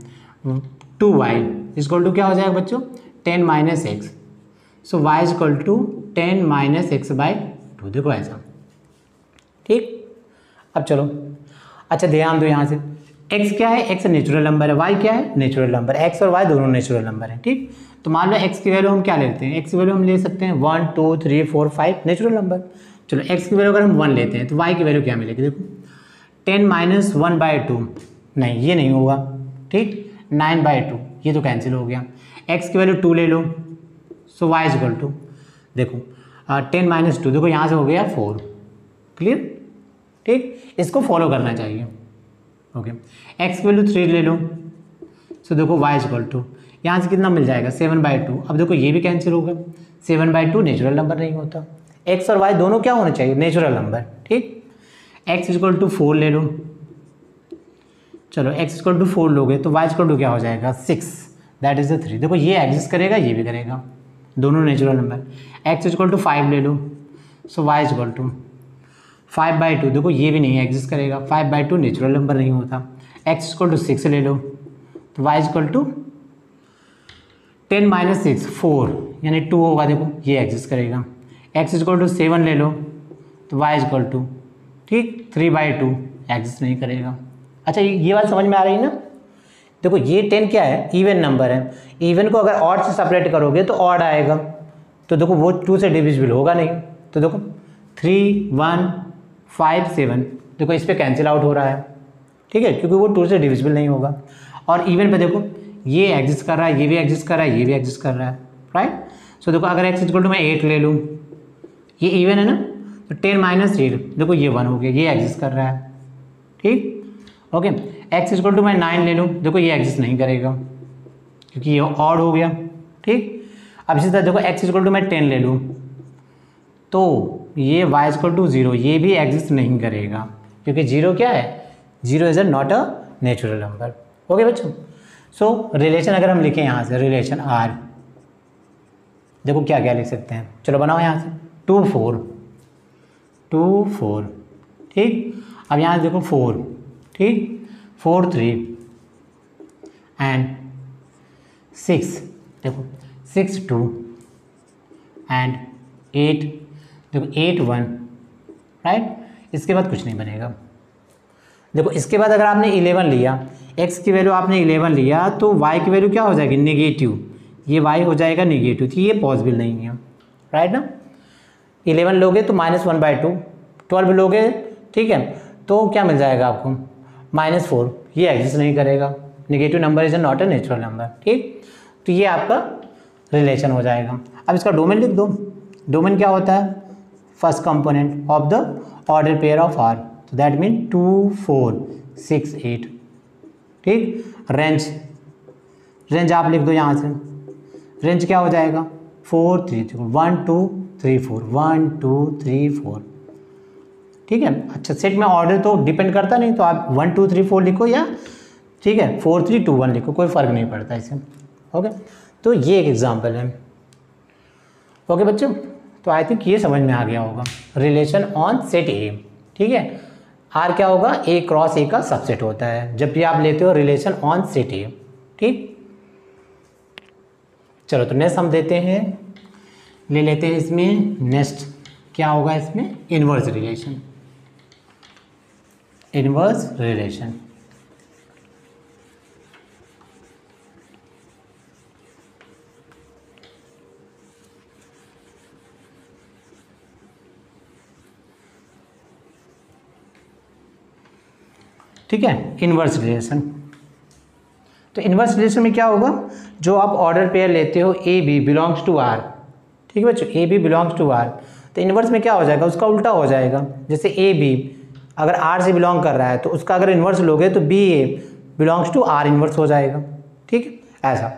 2y = क्या हो जाएगा बच्चों, 10 - x, सो y = 10 - x/2। देखो ऐसा। ठीक, अब चलो, अच्छा ध्यान दो, यहाँ से x क्या है, x नेचुरल नंबर है, y क्या है, नेचुरल नंबर, x और y दोनों नेचुरल नंबर है। ठीक, तो मान लो x की वैल्यू हम क्या लेते हैं, x की वैल्यू हम ले सकते हैं 1 2 3 4 5 नेचुरल नंबर। चलो, x की वैल्यू अगर हम 1 लेते हैं तो y की वैल्यू क्या मिलेगी, देखो 10 - 1/2, नहीं ये नहीं होगा। ठीक, 9/2, ये तो कैंसिल हो गया। x की वैल्यू 2 ले लो, सो y = देखो 10 - 2, देखो यहाँ से हो गया 4। क्लियर। ठीक, इसको फॉलो करना चाहिए। ओके, x की वैल्यू 3 ले लो, सो देखो y = यहाँ से कितना मिल जाएगा, 7/2। अब देखो ये भी कैंसिल होगा, 7/2 नेचुरल नंबर नहीं होता। x और y दोनों क्या होने चाहिए, नेचुरल नंबर। ठीक, x = 4 ले लो, चलो x = 4 लोगे तो y = क्या हो जाएगा, 6, दैट इज द 3। देखो ये एग्जिस्ट करेगा, ये भी करेगा, दोनों नेचुरल नंबर। x = 5 ले लो, सो y = 5/2, देखो ये भी नहीं एग्जिस्ट करेगा, 5/2 नेचुरल नंबर नहीं होता। x = 6 ले लो, तो y = 10 - 6 4, यानी 2 होगा, देखो ये एग्जिस्ट करेगा। x = 7 ले लो, तो y = ठीक 3/2 एग्जिस्ट नहीं करेगा। अच्छा, ये बात समझ में आ रही है ना। देखो ये 10 क्या है, इवन नंबर है, इवन को अगर ऑड से सेपरेट करोगे तो ऑड आएगा, तो देखो वो 2 से डिविजिबल होगा नहीं, तो देखो 3 1 5 7 देखो इस पर कैंसिल आउट हो रहा है, ठीक है, क्योंकि वो 2 से डिविजिबल नहीं होगा। और इवन पे देखो ये एग्जिस्ट कर रहा है, ये भी एग्जिस्ट कर रहा है, ये भी एग्जिस्ट कर रहा है, राइट। सो देखो अगर x इक्वल टू मैं 8 ले लूँ, ये इवन है ना, तो 10 - 8 देखो ये 1 हो गया, ये एग्जिस्ट कर रहा है, ठीक। ओके, x इक्वल टू मैं 9 ले लूँ, देखो ये एग्जिस्ट नहीं करेगा क्योंकि ये ऑड हो गया, ठीक। अब इसी तरह देखो x इक्वल टू मैं 10 ले लूँ, तो ये y इक्वल टू 0, ये भी एग्जिस्ट नहीं करेगा क्योंकि 0 क्या है, 0 is not a natural number. Okay बच्चों, सो रिलेशन अगर हम लिखें यहाँ से रिलेशन R, देखो क्या क्या लिख सकते हैं, चलो बनाओ यहाँ से 2 4, ठीक। अब यहाँ देखो 4, ठीक, 4 3 एंड 6, देखो 6 2 एंड 8, देखो 8 1, राइट। इसके बाद कुछ नहीं बनेगा। देखो इसके बाद अगर आपने 11 लिया, x की वैल्यू आपने 11 लिया, तो y की वैल्यू क्या हो जाएगी, नेगेटिव, ये y हो जाएगा नेगेटिव, तो ये पॉसिबल नहीं है, राइट ना। 11 लोगे तो -1/2, 12 लोगे, ठीक है, तो क्या मिल जाएगा आपको -4, ये एग्जिस्ट नहीं करेगा, negative number is not a natural number, ठीक। तो ये आपका रिलेशन हो जाएगा। अब इसका डोमेन लिख दो, डोमेन क्या होता है, first component of the order pair of R, तो दैट मीन 2 4 6 8, ठीक। रेंज आप लिख दो यहाँ से, रेंज क्या हो जाएगा 4 3 1 2 3 4 1 2 3 4, ठीक है। अच्छा सेट में ऑर्डर तो डिपेंड करता नहीं, तो आप 1 2 3 4 लिखो या, ठीक है, 4 3 2 1 लिखो, कोई फ़र्क नहीं पड़ता इससे। ओके, तो ये एक एग्जांपल है। ओके बच्चों, तो आई थिंक ये समझ में आ गया होगा, रिलेशन ऑन सेट ए, ठीक है। आर क्या होगा, ए क्रॉस ए का सबसेट होता है जब भी आप लेते हो रिलेशन ऑन सेट ए, ठीक। चलो तो नेक्स्ट हम देते हैं, ले लेते हैं इसमें, नेक्स्ट क्या होगा इसमें, इनवर्स रिलेशन। इनवर्स रिलेशन, ठीक है, इनवर्स रिलेशन। तो इनवर्स रिलेशन में क्या होगा, जो आप ऑर्डर पेयर लेते हो A B belongs to R, ठीक है बच्चों, A B belongs to R, तो इनवर्स में क्या हो जाएगा, उसका उल्टा हो जाएगा। जैसे ए बी अगर आर से बिलोंग कर रहा है, तो उसका अगर इन्वर्स लोगे तो B A belongs to R inverse हो जाएगा, ठीक है, ऐसा।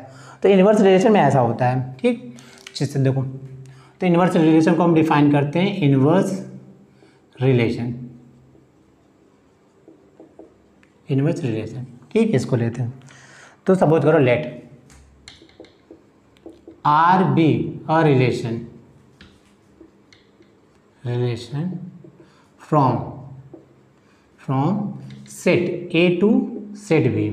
तो इनवर्स रिलेशन में ऐसा होता है, ठीक। जिससे देखो, तो इनवर्स रिलेशन को हम डिफाइन करते हैं, इनवर्स रिलेशन, इनवर्स रिलेशन, ठीक, इसको लेते हैं। तो सपोज करो let R be a relation from set A to set B,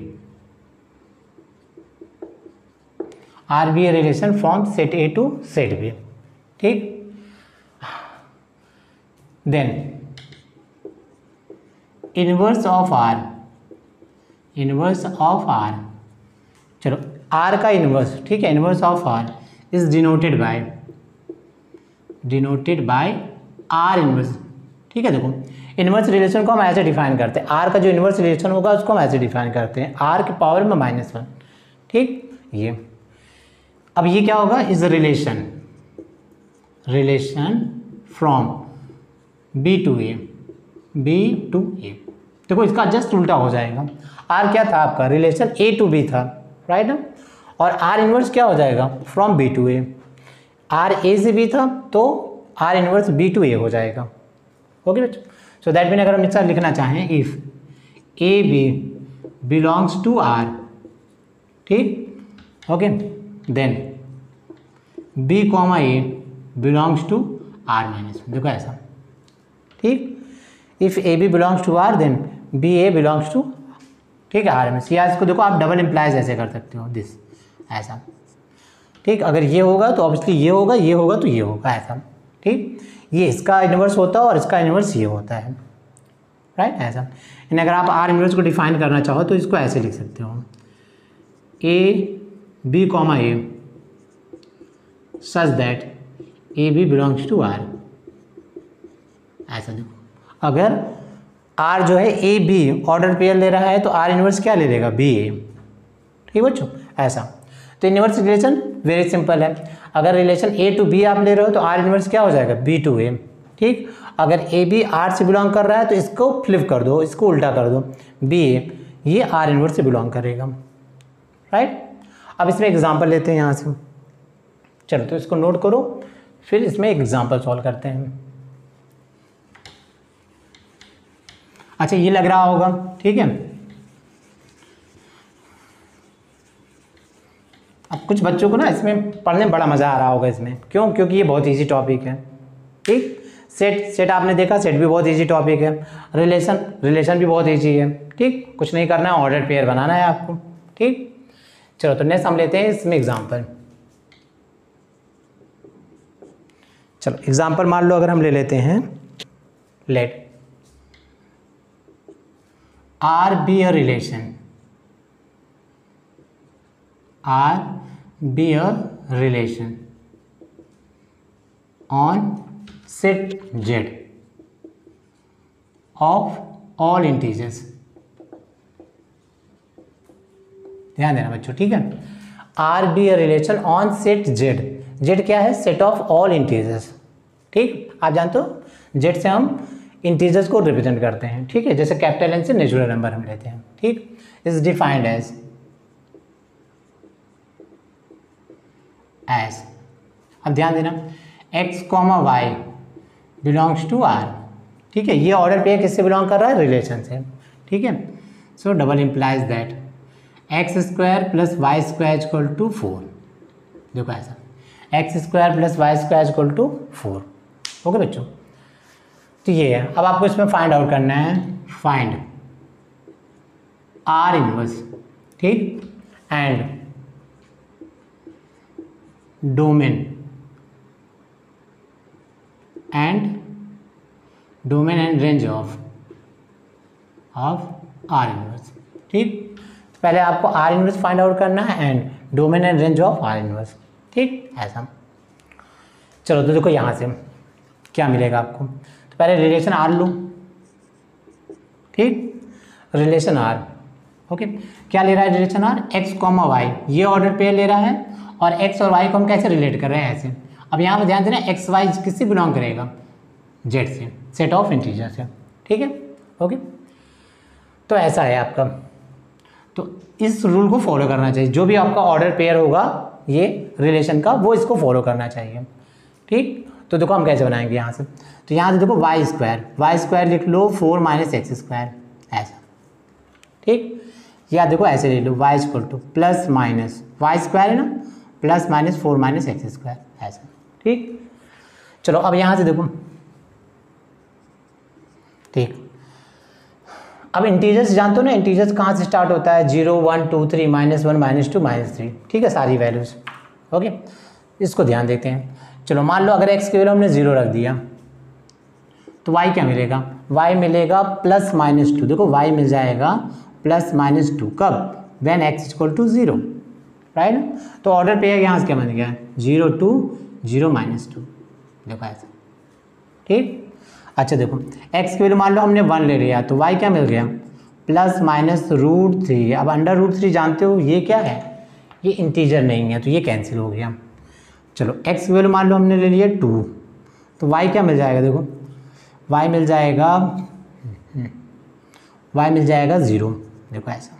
R be a relation from set A to set B, ठीक। Then inverse of R, inverse of R, चलो R का inverse, ठीक है, inverse of R is denoted by R inverse, ठीक है। देखो inverse relation को हम ऐसे डिफाइन करते हैं, आर का जो इनवर्स रिलेशन होगा उसको हम ऐसे डिफाइन करते हैं, आर के पावर में -1, ठीक। ये अब ये क्या होगा, is relation from B to A, देखो इसका जस्ट उल्टा हो जाएगा। आर क्या था आपका, रिलेशन ए टू बी था, राइट ना, और आर इनवर्स क्या हो जाएगा, from B to A, R A से बी था तो R inverse B to A हो जाएगा। ओके बच्चों, सो दैट मीन अगर हम इसका लिखना चाहें, if A B belongs to R, ठीक, okay, then B comma A belongs to R minus, देखो ऐसा, ठीक। If A B belongs to R then B A belongs to, ठीक है, आर एम एस, या इसको देखो आप डबल इम्प्लाइज ऐसे कर सकते हो, दिस ऐसा, ठीक। अगर ये होगा तो ऑब्वियसली ये होगा, ये होगा तो ये होगा, ऐसा, ठीक। ये इसका इन्वर्स होता है और इसका इन्वर्स ये होता है, राइट, ऐसा। यानी अगर आप आर इन्वर्स को डिफाइन करना चाहो तो इसको ऐसे लिख सकते हो, A B comma A such that A B belongs to R, ऐसा देखो, अगर आर जो है ए बी ऑर्डर पेयर ले रहा है तो आर इनवर्स क्या ले लेगा, बी ए। ठीक बच्चों, ऐसा। तो इनवर्स रिलेशन वेरी सिंपल है, अगर रिलेशन ए टू बी आप ले रहे हो तो आर इनवर्स क्या हो जाएगा, बी टू ए। ठीक, अगर ए बी आर से बिलोंग कर रहा है तो इसको फ्लिप कर दो, इसको उल्टा कर दो, बी ए ये आर इनवर्स से बिलोंग करेगा, राइट। अब इसमें एग्जांपल लेते हैं यहाँ से, चलो तो इसको नोट करो, फिर इसमें एग्जांपल सॉल्व करते हैं। अच्छा, ये लग रहा होगा, ठीक है। अब कुछ बच्चों को ना इसमें पढ़ने में बड़ा मज़ा आ रहा होगा इसमें, क्यों, क्योंकि ये बहुत इजी टॉपिक है। ठीक, सेट आपने देखा, सेट भी बहुत इजी टॉपिक है, रिलेशन भी बहुत इजी है। ठीक, कुछ नहीं करना है, ऑर्डर पेयर बनाना है आपको। ठीक, चलो तो नेक्स्ट हम लेते हैं इसमें एग्जांपल। चलो एग्जांपल मान लो अगर हम ले लेते हैं, let R be a relation, R be a relation on set Z of all integers. ध्यान देना बच्चों, ठीक है। R be a relation on set Z, Z क्या है, सेट ऑफ ऑल इंटीजर्स। ठीक, आप जानते हो जेड से हम इंटीजर्स को रिप्रेजेंट करते हैं। ठीक है, जैसे कैपिटल एन से नेचुरल नंबर हम लेते हैं। ठीक, इज डिफाइंड एज अब ध्यान देना, x, y belongs to r। ठीक है, ये ऑर्डर पे किससे बिलोंग कर रहा है, रिलेशन से। ठीक है, so double implies that x square plus Y square equal to 4। देखो ऐसा, x square plus Y square equal to 4। ओके बच्चों, तो ये है। अब आपको इसमें फाइंड आउट करना है, फाइंड r इनवर्स, ठीक, and domain and range of R inverse. ठीक, तो पहले आपको आर इनवर्स फाइंड आउट करना है and domain and range of R inverse. ठीक, ऐसा। चलो तो देखो यहाँ से क्या मिलेगा आपको, तो पहले रिलेशन आर लो। ठीक, रिलेशन आर, ओके, क्या ले रहा है रिलेशन आर, x, y, ये ऑर्डर पेयर ले रहा है और x और y को हम कैसे रिलेट कर रहे हैं, ऐसे। अब यहाँ पर ध्यान देना, x y किससे बिलोंग करेगा, z से, सेट ऑफ इंटीजर से। ठीक है, ओके, तो ऐसा है आपका। तो इस रूल को फॉलो करना चाहिए, जो भी आपका ऑर्डर पेयर होगा ये रिलेशन का, वो इसको फॉलो करना चाहिए। ठीक, तो देखो हम कैसे बनाएंगे यहाँ से, तो यहाँ से देखो वाई स्क्वायर लिख लो 4 माइनस एक्स स्क्वायर, ऐसा। ठीक, या देखो ऐसे ले लो, Y equal to plus minus Y square है ना, plus minus 4 minus X square, ऐसा। ठीक, चलो अब यहाँ से देखो, ठीक, अब इंटीजर्स जानते हो ना, इंटीजर्स कहाँ से स्टार्ट होता है, 0 1 2 3 -1 -2 -3। ठीक है, सारी वैल्यूज। ओके, इसको ध्यान देते हैं। चलो मान लो अगर x की वैल्यू हमने 0 रख दिया तो y क्या मिलेगा, y मिलेगा प्लस -2। देखो y मिल जाएगा प्लस -2, कब, when x equal to 0, right. तो ऑर्डर पेयर यहाँ से क्या बन गया, 0 2 0 -2। देखो ऐसा। ठीक, अच्छा देखो x की वैल्यू मान लो हमने 1 ले लिया तो y क्या मिल गया, प्लस माइनस √3। अब अंडर √3 जानते हो ये क्या है, ये इंटीजर नहीं है तो ये कैंसिल हो गया। चलो x की वैल्यू मान लो हमने ले लिया 2, तो y क्या मिल जाएगा, देखो y मिल जाएगा 0। देखो ऐसा।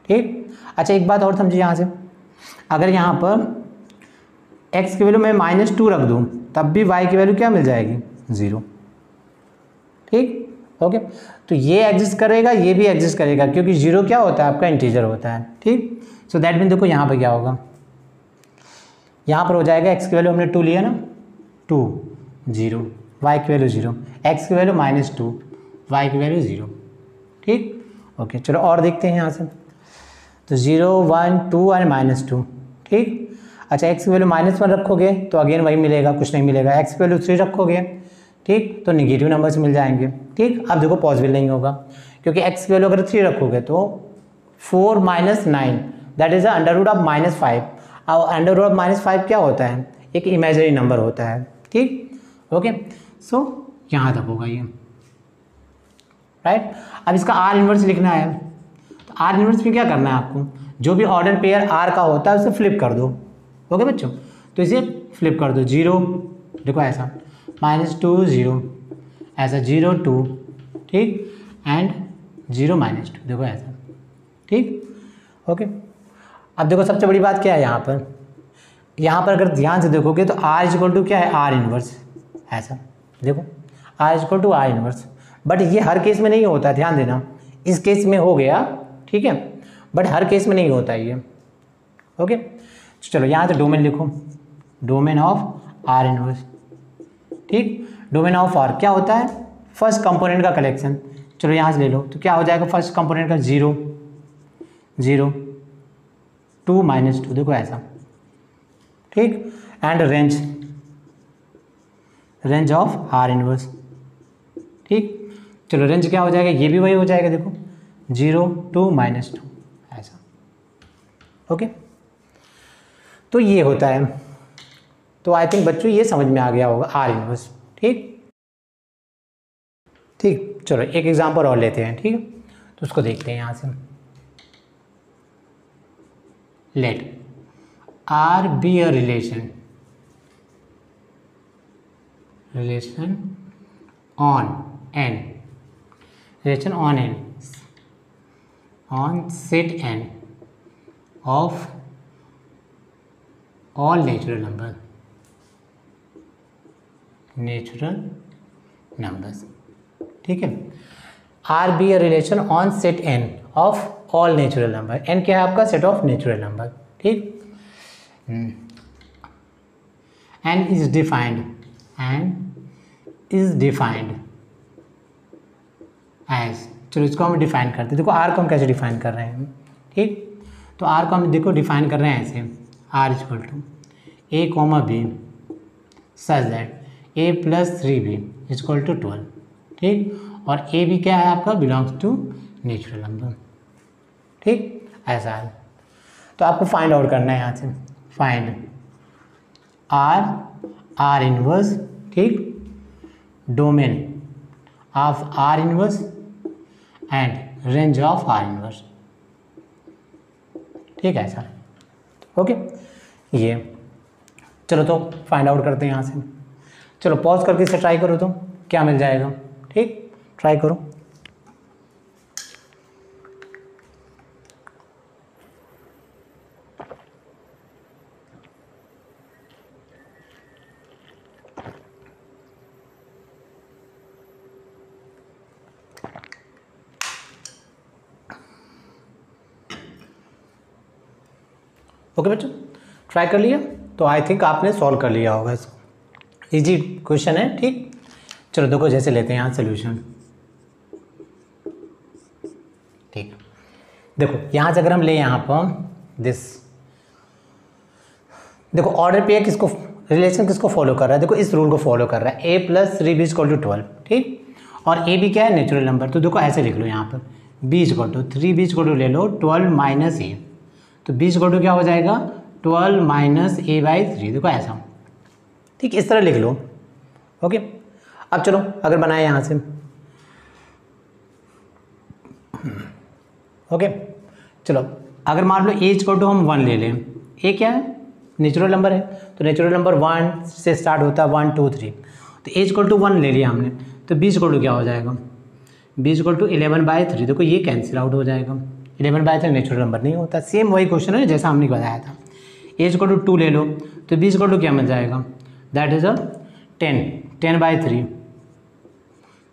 ठीक, अच्छा एक बात और समझिए यहाँ से, अगर यहाँ पर x की वैल्यू मैं -2 रख दूँ तब भी y की वैल्यू क्या मिल जाएगी, 0। ठीक, ओके, तो ये एग्जिस्ट करेगा, ये भी एग्जिस्ट करेगा, क्योंकि 0 क्या होता है आपका, इंटीजर होता है। ठीक, सो दैट मीन देखो यहाँ पर क्या होगा, यहाँ पर हो जाएगा x की वैल्यू हमने 2 लिया ना, 2 0, y की वैल्यू 0, x की वैल्यू -2, y की वैल्यू 0। ठीक, ओके, चलो और देखते हैं यहाँ से, तो 0 1 2 और -2। ठीक, अच्छा x की वैल्यू -1 रखोगे तो अगेन वही मिलेगा, कुछ नहीं मिलेगा। x की वैल्यू 3 रखोगे, ठीक, तो निगेटिव नंबर्स मिल जाएंगे। ठीक, अब देखो पॉसिबल नहीं होगा, क्योंकि x की वैल्यू अगर 3 रखोगे तो 4 - 9 दैट इज √5। और √5 क्या होता है, एक इमेजिनरी नंबर होता है। ठीक, ओके। सो यहाँ तक होगा ये, राइट। अब इसका आर इन्वर्स लिखना है, तो आर इन्वर्स में क्या करना है आपको, जो भी ऑर्डर पेयर आर का होता है उसे फ्लिप कर दो, ओके बच्चों। तो इसे फ्लिप कर दो, 0 देखो ऐसा, -2 0, ऐसा 0 2, ठीक, एंड 0 -2 देखो ऐसा, ठीक, ओके। अब देखो सबसे बड़ी बात क्या है यहाँ पर अगर ध्यान से देखोगे तो R इक्वल टू क्या है, आर इन्वर्स, ऐसा देखो R equal to R inverse. But ये हर केस में नहीं होता, ध्यान देना, इस केस में हो गया, ठीक है, बट हर केस में नहीं होता ये, ओके। चलो यहाँ से डोमेन लिखो, डोमेन ऑफ आर इन्वर्स, ठीक। डोमेन ऑफ आर क्या होता है, फर्स्ट कंपोनेंट का कलेक्शन। चलो यहाँ से ले लो, तो क्या हो जाएगा, फर्स्ट कंपोनेंट का 0 0 2 -2 देखो ऐसा, ठीक, and range of R inverse, ठीक। चलो रेंज क्या हो जाएगा, ये भी वही हो जाएगा, देखो 0 2 -2 ऐसा, ओके। तो ये होता है, तो आई थिंक बच्चों ये समझ में आ गया होगा आर इन्वर्स, ठीक ठीक। चलो एक एग्जांपल और लेते हैं, ठीक है, तो उसको देखते हैं यहाँ से। Let R be a relation on n, relation on n, on set n of all natural numbers, ठीक है। R be a relation on set n of all natural number, n क्या है आपका, सेट ऑफ नेचुरल नंबर, ठीक। n is defined as, चलो इसको हम define करते हैं, देखो आर को हम कैसे डिफाइन कर रहे हैं, ठीक। तो आर को हम देखो डिफाइन कर रहे हैं ऐसे, R equal to A comma B such that A plus 3b equal to 12, ठीक। और ए भी क्या है आपका, बिलोंग्स टू नेचुरल नंबर, ठीक, ऐसा है। तो आपको फाइंड आउट करना है यहाँ से, फाइंड आर इनवर्स, ठीक, domain of R inverse and range of R inverse, ठीक है ऐसा, ओके। ये चलो तो फाइंड आउट करते हैं यहाँ से, चलो पॉज करके इसे ट्राई करो तो क्या मिल जाएगा, ठीक, ट्राई करो। ओके बच्चों, ट्राई कर लिया, तो आई थिंक आपने सॉल्व कर लिया होगा इसको, इजी क्वेश्चन है, ठीक। चलो देखो जैसे लेते हैं यहाँ सोल्यूशन, ठीक। देखो यहाँ से अगर हम ले यहाँ पर दिस, देखो ऑर्डर पे किसको, रिलेशन किसको फॉलो कर रहा है, देखो इस रूल को फॉलो कर रहा है, a plus 3b equal to 12, ठीक। और a भी क्या है, नेचुरल नंबर, तो देखो ऐसे लिख लो यहाँ पर b equal to 3b equal to ले लो 12 माइनस a, तो b इक्वल टू क्या हो जाएगा, 12 माइनस a/3, देखो ऐसा, ठीक, इस तरह लिख लो, ओके। अब चलो अगर बनाए यहाँ से, ओके, चलो अगर मान लो a इक्वल टू हम 1 ले लें, a क्या है, नेचुरल नंबर है, तो नेचुरल नंबर 1 से स्टार्ट होता है, 1 2 3, तो a इक्वल टू 1 ले लिया हमने, तो b इक्वल टू क्या हो जाएगा, b इक्वल टू 11/3, देखो ये कैंसिल आउट हो जाएगा, 11/3 नेचुरल नंबर नहीं होता, सेम वही क्वेश्चन है जैसा हमने बताया था। a इक्वल टू 2 ले लो, तो b इक्वल टू क्या मिल जाएगा, दैट इज 10/3,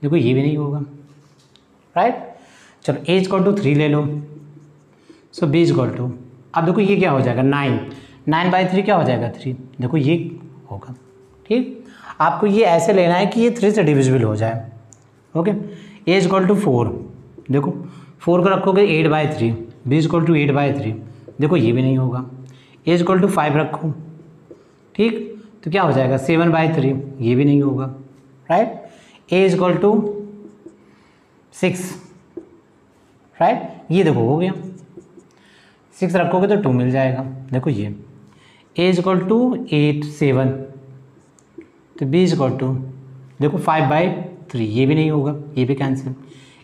देखो ये भी नहीं होगा, राइट। चलो a इक्वल टू 3 ले लो, सो b इक्वल टू, अब देखो ये क्या हो जाएगा, 9/3 क्या हो जाएगा, 3, देखो ये होगा, ठीक। आपको ये ऐसे लेना है कि ये 3 से डिविजिबल हो जाए, ओके। a इक्वल टू 4, देखो 4 को रखोगे 8/3, b इक्वल टू 8/3, देखो ये भी नहीं होगा। a इक्वल टू 5 रखो, ठीक, तो क्या हो जाएगा 7/3, ये भी नहीं होगा, right. a equal to 6, right, ये देखो हो गया, 6 रखोगे तो 2 मिल जाएगा, देखो ये a इक्वल टू 8 7, तो b इक्वल टू देखो 5/3, ये भी नहीं होगा, ये भी कैंसिल।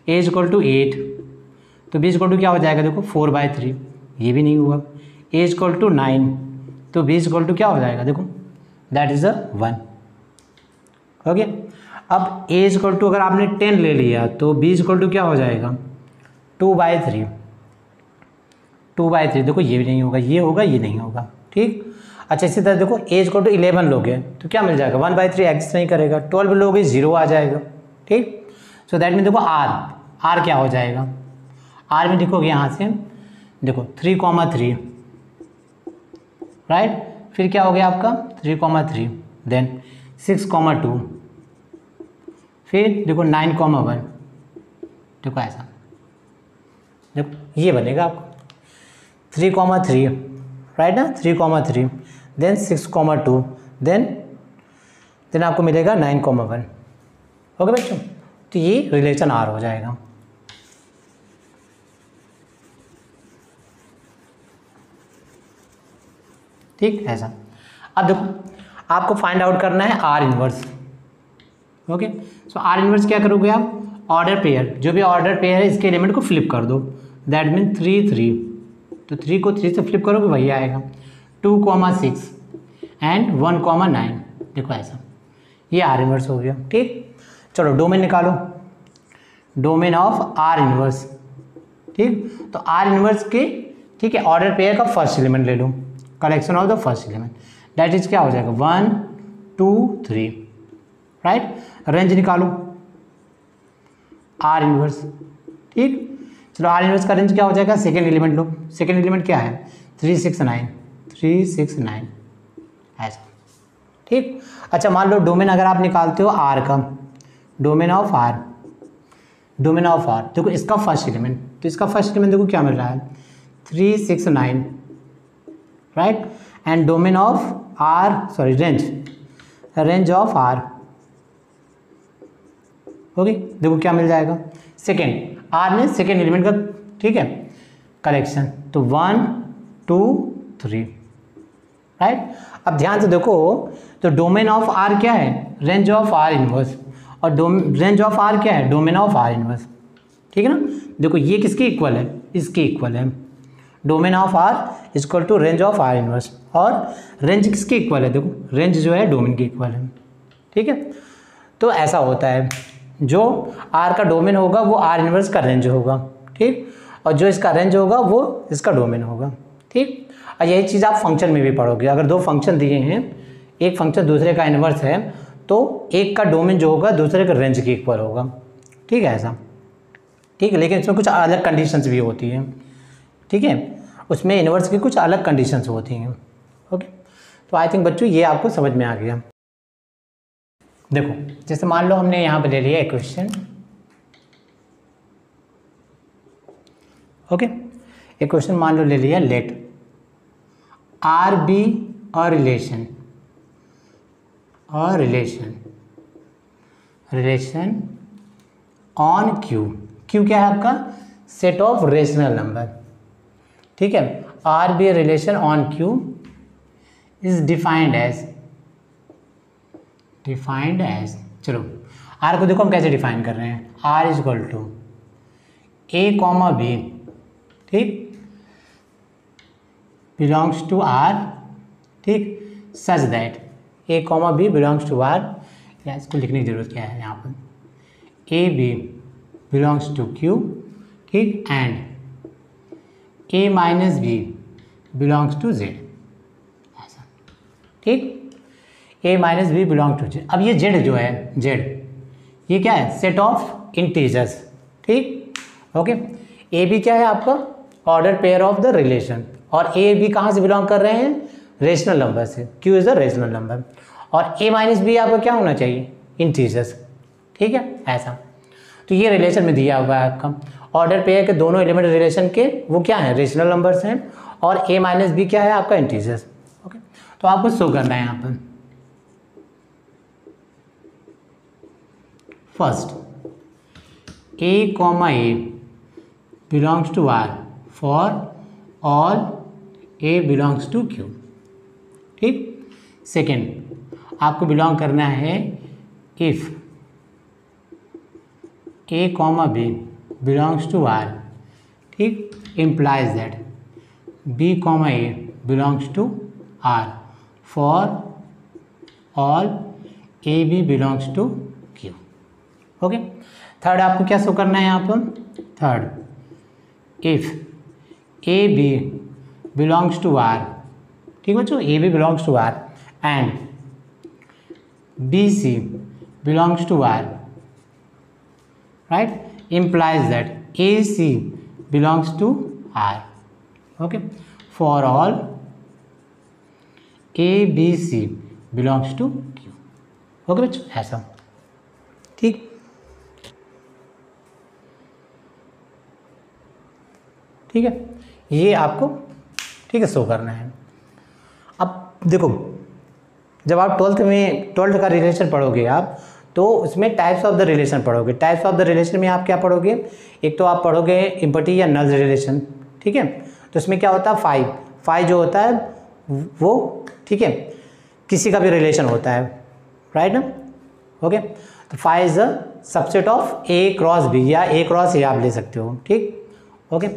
a इक्वल टू 8, तो b इक्वल टू क्या हो जाएगा देखो 4/3, ये भी नहीं हुआ। a इक्वल टू 9, तो b इक्वल टू क्या हो जाएगा देखो दैट इज़ 1। ओके, अब a इक्वल टू अगर आपने 10 ले लिया तो b इक्वल टू क्या हो जाएगा 2/3, 2/3 देखो ये भी नहीं होगा, ये होगा, ये नहीं होगा। ठीक, अच्छा इसी तरह देखो a इक्वल टू 11 लोगे तो क्या मिल जाएगा 1/3 एग्जिस्ट नहीं करेगा, 12 लोगे 0 आ जाएगा। ठीक, सो दैट मीन देखो r क्या हो जाएगा, r में देखोगे यहाँ से देखो 3,3 राइट, फिर क्या हो गया आपका 3,3, देन 6,2, फिर देखो 9,1, देखो ऐसा, देखो ये बनेगा आपको 3,3 राइट ना, 3,3 देन 6,2 देन आपको मिलेगा 9,1। ओके बच्चों, तो ये रिलेशन आर हो जाएगा। ठीक, ऐसा। अब देखो आपको फाइंड आउट करना है are inverse. Okay, so are inverse क्या करोगे आप, ऑर्डर पेयर, जो भी ऑर्डर पेयर है इसके एलिमेंट को फ्लिप कर दो, दैट मीन 3 3, तो 3 को 3 से फ्लिप करोगे वही आएगा 2,6 एंड 1,9, देखो ऐसा, ये आर इनवर्स हो गया। ठीक, चलो डोमेन निकालो, डोमेन ऑफ आर इनवर्स। ठीक, तो आर इनवर्स के ठीक है ऑर्डर पेयर का फर्स्ट एलिमेंट ले लो, collection of the first element, that is क्या हो जाएगा 1 2 3 राइट। रेंज निकालो आर इनवर्स। ठीक, चलो आर इनवर्स का रेंज क्या हो जाएगा, सेकेंड एलिमेंट लो, सेकेंड एलिमेंट क्या है 369 ऐसा। ठीक, अच्छा मान लो डोमेन अगर आप निकालते हो आर का, डोमेन ऑफ आर देखो इसका फर्स्ट एलिमेंट, तो इसका फर्स्ट एलिमेंट देखो क्या मिल रहा है 369 right, and domain of R sorry range of R. Okay, देखो क्या मिल जाएगा सेकेंड, आर में सेकेंड एलिमेंट का ठीक है कलेक्शन, तो 1 2 3 राइट। अब ध्यान से देखो, तो डोमेन ऑफ आर क्या है, रेंज ऑफ आर इनवर्स, और रेंज ऑफ आर क्या है, डोमेन ऑफ आर इनवर्स। ठीक है ना, देखो ये किसके इक्वल है, इसके इक्वल है, domain of R equal to range of R inverse, और रेंज किसके इक्वल है, देखो रेंज जो है डोमेन के इक्वल है। ठीक है, तो ऐसा होता है, जो आर का डोमेन होगा वो आर इनवर्स का रेंज होगा। ठीक, और जो इसका रेंज होगा वो इसका डोमेन होगा। ठीक, और यही चीज़ आप फंक्शन में भी पढ़ोगे, अगर दो फंक्शन दिए हैं, एक फंक्शन दूसरे का इन्वर्स है, तो एक का डोमेन जो होगा दूसरे का रेंज के इक्वल होगा। ठीक है ऐसा। ठीक है, लेकिन इसमें कुछ अलग कंडीशंस भी होती हैं। ठीक है, उसमें इन्वर्स की कुछ अलग कंडीशंस होती हैं। ओके, तो आई थिंक बच्चों ये आपको समझ में आ गया। देखो जैसे मान लो हमने यहाँ पे ले लिया इक्वेशन। ओके, इक्वेशन मान लो ले लिया, लेट आर बी और रिलेशन ऑन क्यू। क्यू क्या है आपका, सेट ऑफ रेशनल नंबर। ठीक है, R be relation on Q is defined as चलो आर को देखो हम कैसे डिफाइन कर रहे हैं, R is equal to A comma B, ठीक, बिलोंग्स टू आर, ठीक, such that A comma B belongs to R, या इसको लिखने की जरूरत क्या है यहाँ पर, A B belongs to Q, ठीक, and A minus B belongs to Z, ऐसा। ठीक, A minus B belong to Z. अब ये जेड जो है, जेड ये क्या है, सेट ऑफ इंटीजर्स। ठीक, ओके, ए बी क्या है आपका, order pair of the relation, और ए बी कहाँ से बिलोंग कर रहे हैं, रेशनल नंबर से, Q is the rational number, और ए माइनस बी आपका क्या होना चाहिए, इंटीजर्स। ठीक है ऐसा। तो ये रिलेशन में दिया हुआ है आपका, ऑर्डर पेयर के दोनों एलिमेंट रिलेशन के वो क्या है, रेशनल नंबर्स हैं, और ए माइनस बी क्या है आपका, इंटीजर्स। ओके, तो आपको शो करना है यहाँ पर first A comma A belongs to R for all A belongs to Q. ठीक, सेकेंड आपको बिलोंग करना है if A comma B belongs to R, ठीक, implies that B comma A belongs to R for all A B belongs to Q. Okay, third आपको क्या show करना है यहाँ पर, third if A B belongs to R, ठीक बच्चों, A B belongs to R and B C belongs to R, right, implies that AC belongs to R, okay, for all ABC belongs to Q, okay बच्चों, ऐसा, ठीक। ठीक है, ये आपको, ठीक है, शो करना है। अब देखो, जब आप ट्वेल्थ का रिलेशन पढ़ोगे आप, तो उसमें टाइप्स ऑफ द रिलेशन पढ़ोगे। टाइप्स ऑफ द रिलेशन में आप क्या पढ़ोगे, एक तो आप पढ़ोगे इम्पटी या नल रिलेशन, ठीक है, तो इसमें क्या होता है, फाइव जो होता है वो, ठीक है, किसी का भी रिलेशन होता है, राइट ना, ओके, तो five is a subset of A cross B या ए क्रॉस ए आप ले सकते हो, ठीक, ओके।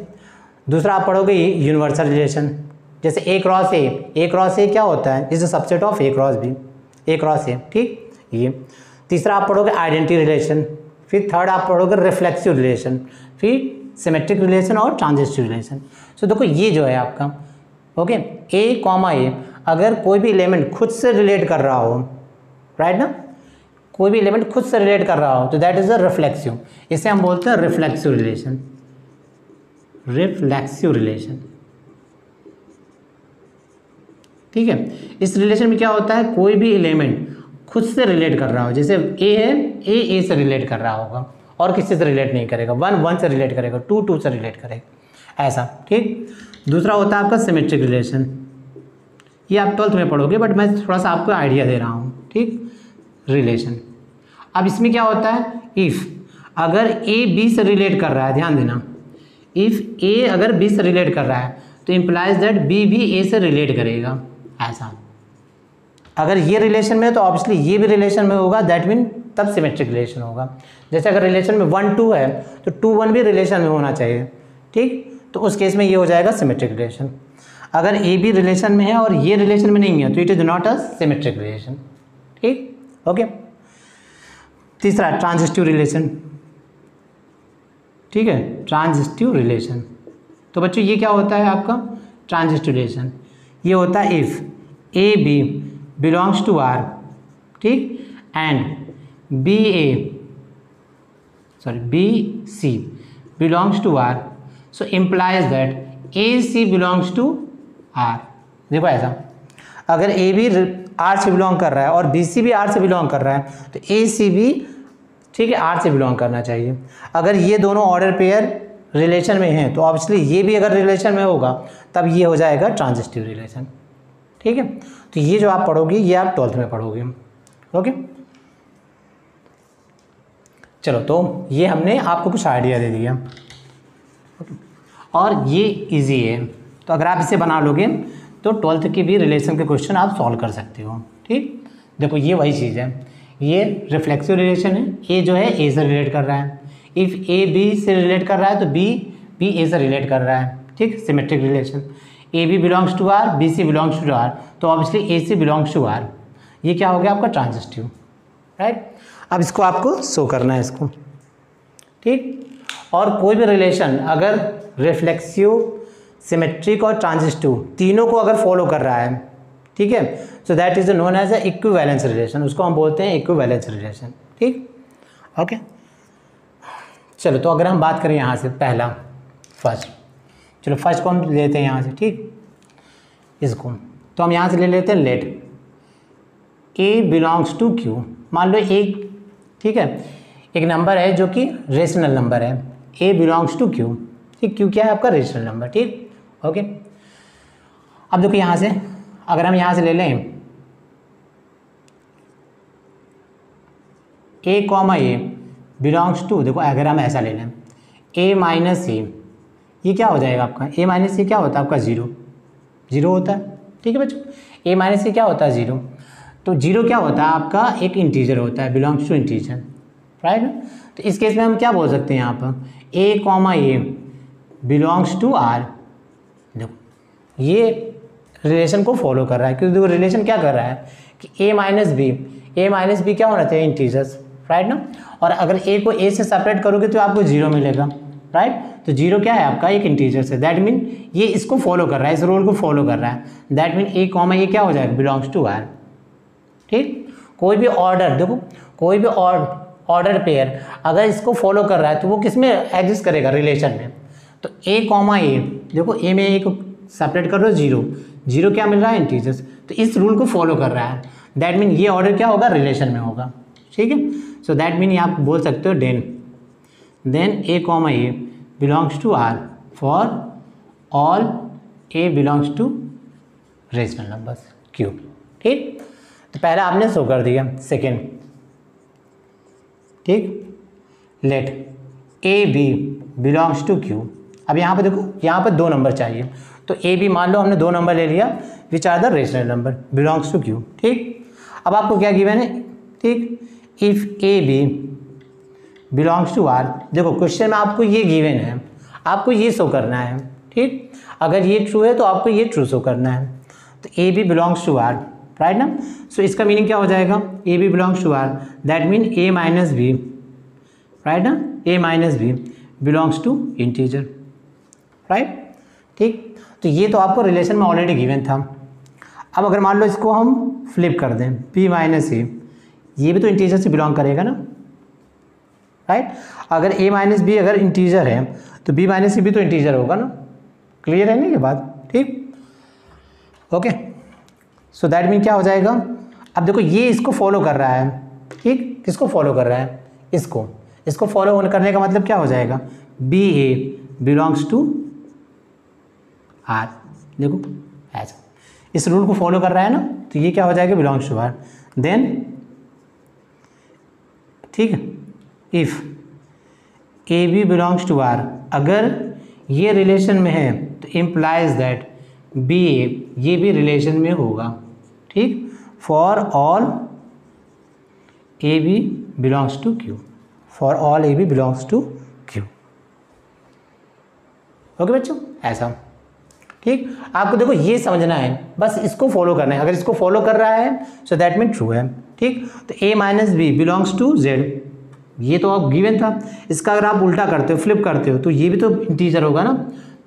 दूसरा आप पढ़ोगे यूनिवर्सल रिलेशन, जैसे ए क्रॉस ए क्या होता है, is a subset of A cross B, A cross A, ठीक, ये। तीसरा आप पढ़ोगे आइडेंटिटी रिलेशन, फिर थर्ड आप पढ़ोगे रिफ्लेक्सिव रिलेशन, फिर सिमेट्रिक रिलेशन और ट्रांजिस्टिव रिलेशन। सो देखो ये जो है आपका, ओके, ए कॉमा ए, अगर कोई भी एलिमेंट खुद से रिलेट कर रहा हो, राइट ना, कोई भी एलिमेंट खुद से रिलेट कर रहा हो तो दैट इज अ रिफ्लेक्सिव, इसे हम बोलते हैं रिफ्लेक्सिव रिलेशन, रिफ्लेक्सिव रिलेशन, ठीक है। इस रिलेशन में क्या होता है, कोई भी एलिमेंट खुद से रिलेट कर रहा हो, जैसे ए है, ए से रिलेट कर रहा होगा और किसी से रिलेट नहीं करेगा, वन से रिलेट करेगा, टू से रिलेट करेगा, ऐसा, ठीक। दूसरा होता है आपका सिमेट्रिक रिलेशन, ये आप ट्वेल्थ में पढ़ोगे बट मैं थोड़ा सा आपको आइडिया दे रहा हूँ, ठीक, रिलेशन। अब इसमें क्या होता है, इफ़ अगर ए बी से रिलेट कर रहा है, ध्यान देना, इफ़ ए अगर बी से रिलेट कर रहा है तो इम्प्लाइज दैट बी भी ए से रिलेट करेगा, ऐसा। अगर ये रिलेशन में है तो ऑब्वियसली ये भी रिलेशन में होगा, दैट मीन तब सिमेट्रिक रिलेशन होगा। जैसे अगर रिलेशन में 1-2 है तो 2-1 भी रिलेशन में होना चाहिए, ठीक, तो उस केस में ये हो जाएगा सिमेट्रिक रिलेशन। अगर ए बी रिलेशन में है और ये रिलेशन में नहीं है तो it is not a symmetric relation, ठीक, ओके। तीसरा ट्रांजिस्टिव रिलेशन, ठीक है, ट्रांजिस्टिव रिलेशन। तो बच्चों ये क्या होता है आपका ट्रांजिस्टिव रिलेशन, ये होता है if A B belongs to R, ठीक, and B C belongs to R, so implies that A C belongs to R. देखो ऐसा, अगर ए बी आर से बिलोंग कर रहा है और बी सी भी आर से बिलोंग कर रहा है तो ए सी भी, ठीक है, आर से बिलोंग करना चाहिए। अगर ये दोनों ऑर्डर पेयर रिलेशन में हैं तो ऑब्वियसली ये भी अगर रिलेशन में होगा तब ये हो जाएगा ट्रांजिस्टिव रिलेशन, ठीक है। तो ये जो आप पढ़ोगे ये आप ट्वेल्थ में पढ़ोगे, ओके। चलो, तो ये हमने आपको कुछ आइडिया दे दिया, और ये इजी है, तो अगर आप इसे बना लोगे तो ट्वेल्थ की भी रिलेशन के क्वेश्चन आप सॉल्व कर सकते हो, ठीक। देखो ये वही चीज़ है, ये रिफ्लेक्सिव रिलेशन है, ए जो है ए से रिलेट कर रहा है, इफ़ ए बी से रिलेट कर रहा है तो बी ए से रिलेट कर रहा है, ठीक, symmetric relation. A B belongs to R, B C belongs to R, तो obviously A C belongs to R, ये क्या हो गया आपका ट्रांजिस्टिव, राइट। अब इसको आपको शो करना है इसको, ठीक। और कोई भी रिलेशन अगर रिफ्लेक्सिव, सिमेट्रिक और ट्रांजिस्टिव तीनों को अगर फॉलो कर रहा है, ठीक है, so that is known as a equivalence relation, उसको हम बोलते हैं इक्विवेलेंस रिलेशन, ठीक, ओके। चलो, तो अगर हम बात करें यहाँ से पहला फर्स्ट, चलो फर्स्ट को हम लेते हैं यहाँ से, ठीक, इसको तो हम यहाँ से ले लेते हैं let A belongs to Q. मान लो एक, ठीक है, एक नंबर है जो कि रेशनल नंबर है, ए बिलोंग्स टू क्यू, ठीक, क्यू क्या है आपका रेशनल नंबर, ठीक, ओके। अब देखो यहाँ से अगर हम यहाँ से ले लें ए कॉमा ए बिलोंग्स टू, देखो अगर हम ऐसा ले लें ए माइनस ए, ये क्या हो जाएगा आपका, ए माइनस ए क्या होता है आपका 0 होता है, ठीक है बच्चों, ए माइनस ए क्या होता है 0। तो 0 क्या होता है आपका, एक इंटीजर होता है, बिलोंग्स टू इंटीजर, राइट। तो इस केस में हम क्या बोल सकते हैं यहाँ पर, A comma A belongs to R. देखो ये रिलेशन को फॉलो कर रहा है, क्योंकि देखो रिलेशन क्या कर रहा है कि ए माइनस बी क्या होना चाहिए, इंटीजर्स, राइट ना। और अगर ए को ए से सेपरेट करोगे तो आपको 0 मिलेगा, राइट। तो 0 क्या है आपका, एक इंटीजर से, दैट मीन ये इसको फॉलो कर रहा है, इस रूल को फॉलो कर रहा है, दैट मीन ए कॉमा ए क्या हो जाएगा, बिलोंग्स टू आर, ठीक। कोई भी ऑर्डर, देखो कोई भी ऑर्डर पेयर अगर इसको फॉलो कर रहा है तो वो किस में एग्जिस्ट करेगा, रिलेशन में। तो ए कॉमा ए, देखो ए में ए को सेपरेट कर दो, 0 क्या मिल रहा है, इंटीजर्स, तो इस रूल को फॉलो कर रहा है, दैट मीन ये ऑर्डर क्या होगा, रिलेशन में होगा, ठीक है। सो दैट मीन आप बोल सकते हो then A comma A belongs to R for all A belongs to rational numbers Q, ठीक। तो पहला आपने शो कर दिया, सेकेंड, ठीक, let A B belongs to Q. अब यहाँ पे देखो, यहाँ पे 2 नंबर चाहिए, तो ए बी मान लो हमने 2 नंबर ले लिया, which are the rational number belongs to Q, ठीक। अब आपको क्या गिवन है, ठीक, if A B belongs to R. देखो क्वेश्चन में आपको ये गिवन है, आपको ये शो करना है, ठीक। अगर ये ट्रू है तो आपको ये ट्रू शो करना है, तो A B belongs to R, right ना। सो इसका मीनिंग क्या हो जाएगा, A B belongs to R, that mean A minus B, right ना, A minus B belongs to integer, right, ठीक। तो ये तो आपको रिलेशन में ऑलरेडी गिवन था। अब अगर मान लो इसको हम फ्लिप कर दें, बी माइनस ए, ये भी तो इंटीजर से बिलोंग करेगा ना, राइट। अगर ए माइनस बी अगर इंटीजर है तो बी माइनस सी भी तो इंटीजर होगा ना, क्लियर है ना ये बात, ठीक, ओके। सो दैट मीन क्या हो जाएगा, अब देखो ये इसको फॉलो कर रहा है, ठीक, किसको फॉलो कर रहा है, इसको फॉलो करने का मतलब क्या हो जाएगा, B A belongs to R. देखो ऐसा इस रूल को फॉलो कर रहा है ना, तो ये क्या हो जाएगा, बिलोंग्स टू आर। देन ठीक है, if A B belongs to R, अगर ये रिलेशन में है तो इम्प्लाइज दैट बी ए ये भी रिलेशन में होगा, ठीक, for all A B belongs to Q, for all A B belongs to Q, okay बच्चों, ऐसा, ठीक। आपको देखो ये समझना है, बस इसको फॉलो करना है, अगर इसको फॉलो कर रहा है सो दैट मीन ट्रू है, ठीक। तो A minus B belongs to Z, ये तो आप गिवन था, इसका अगर आप उल्टा करते हो, फ्लिप करते हो, तो ये भी तो इंटीजर होगा ना,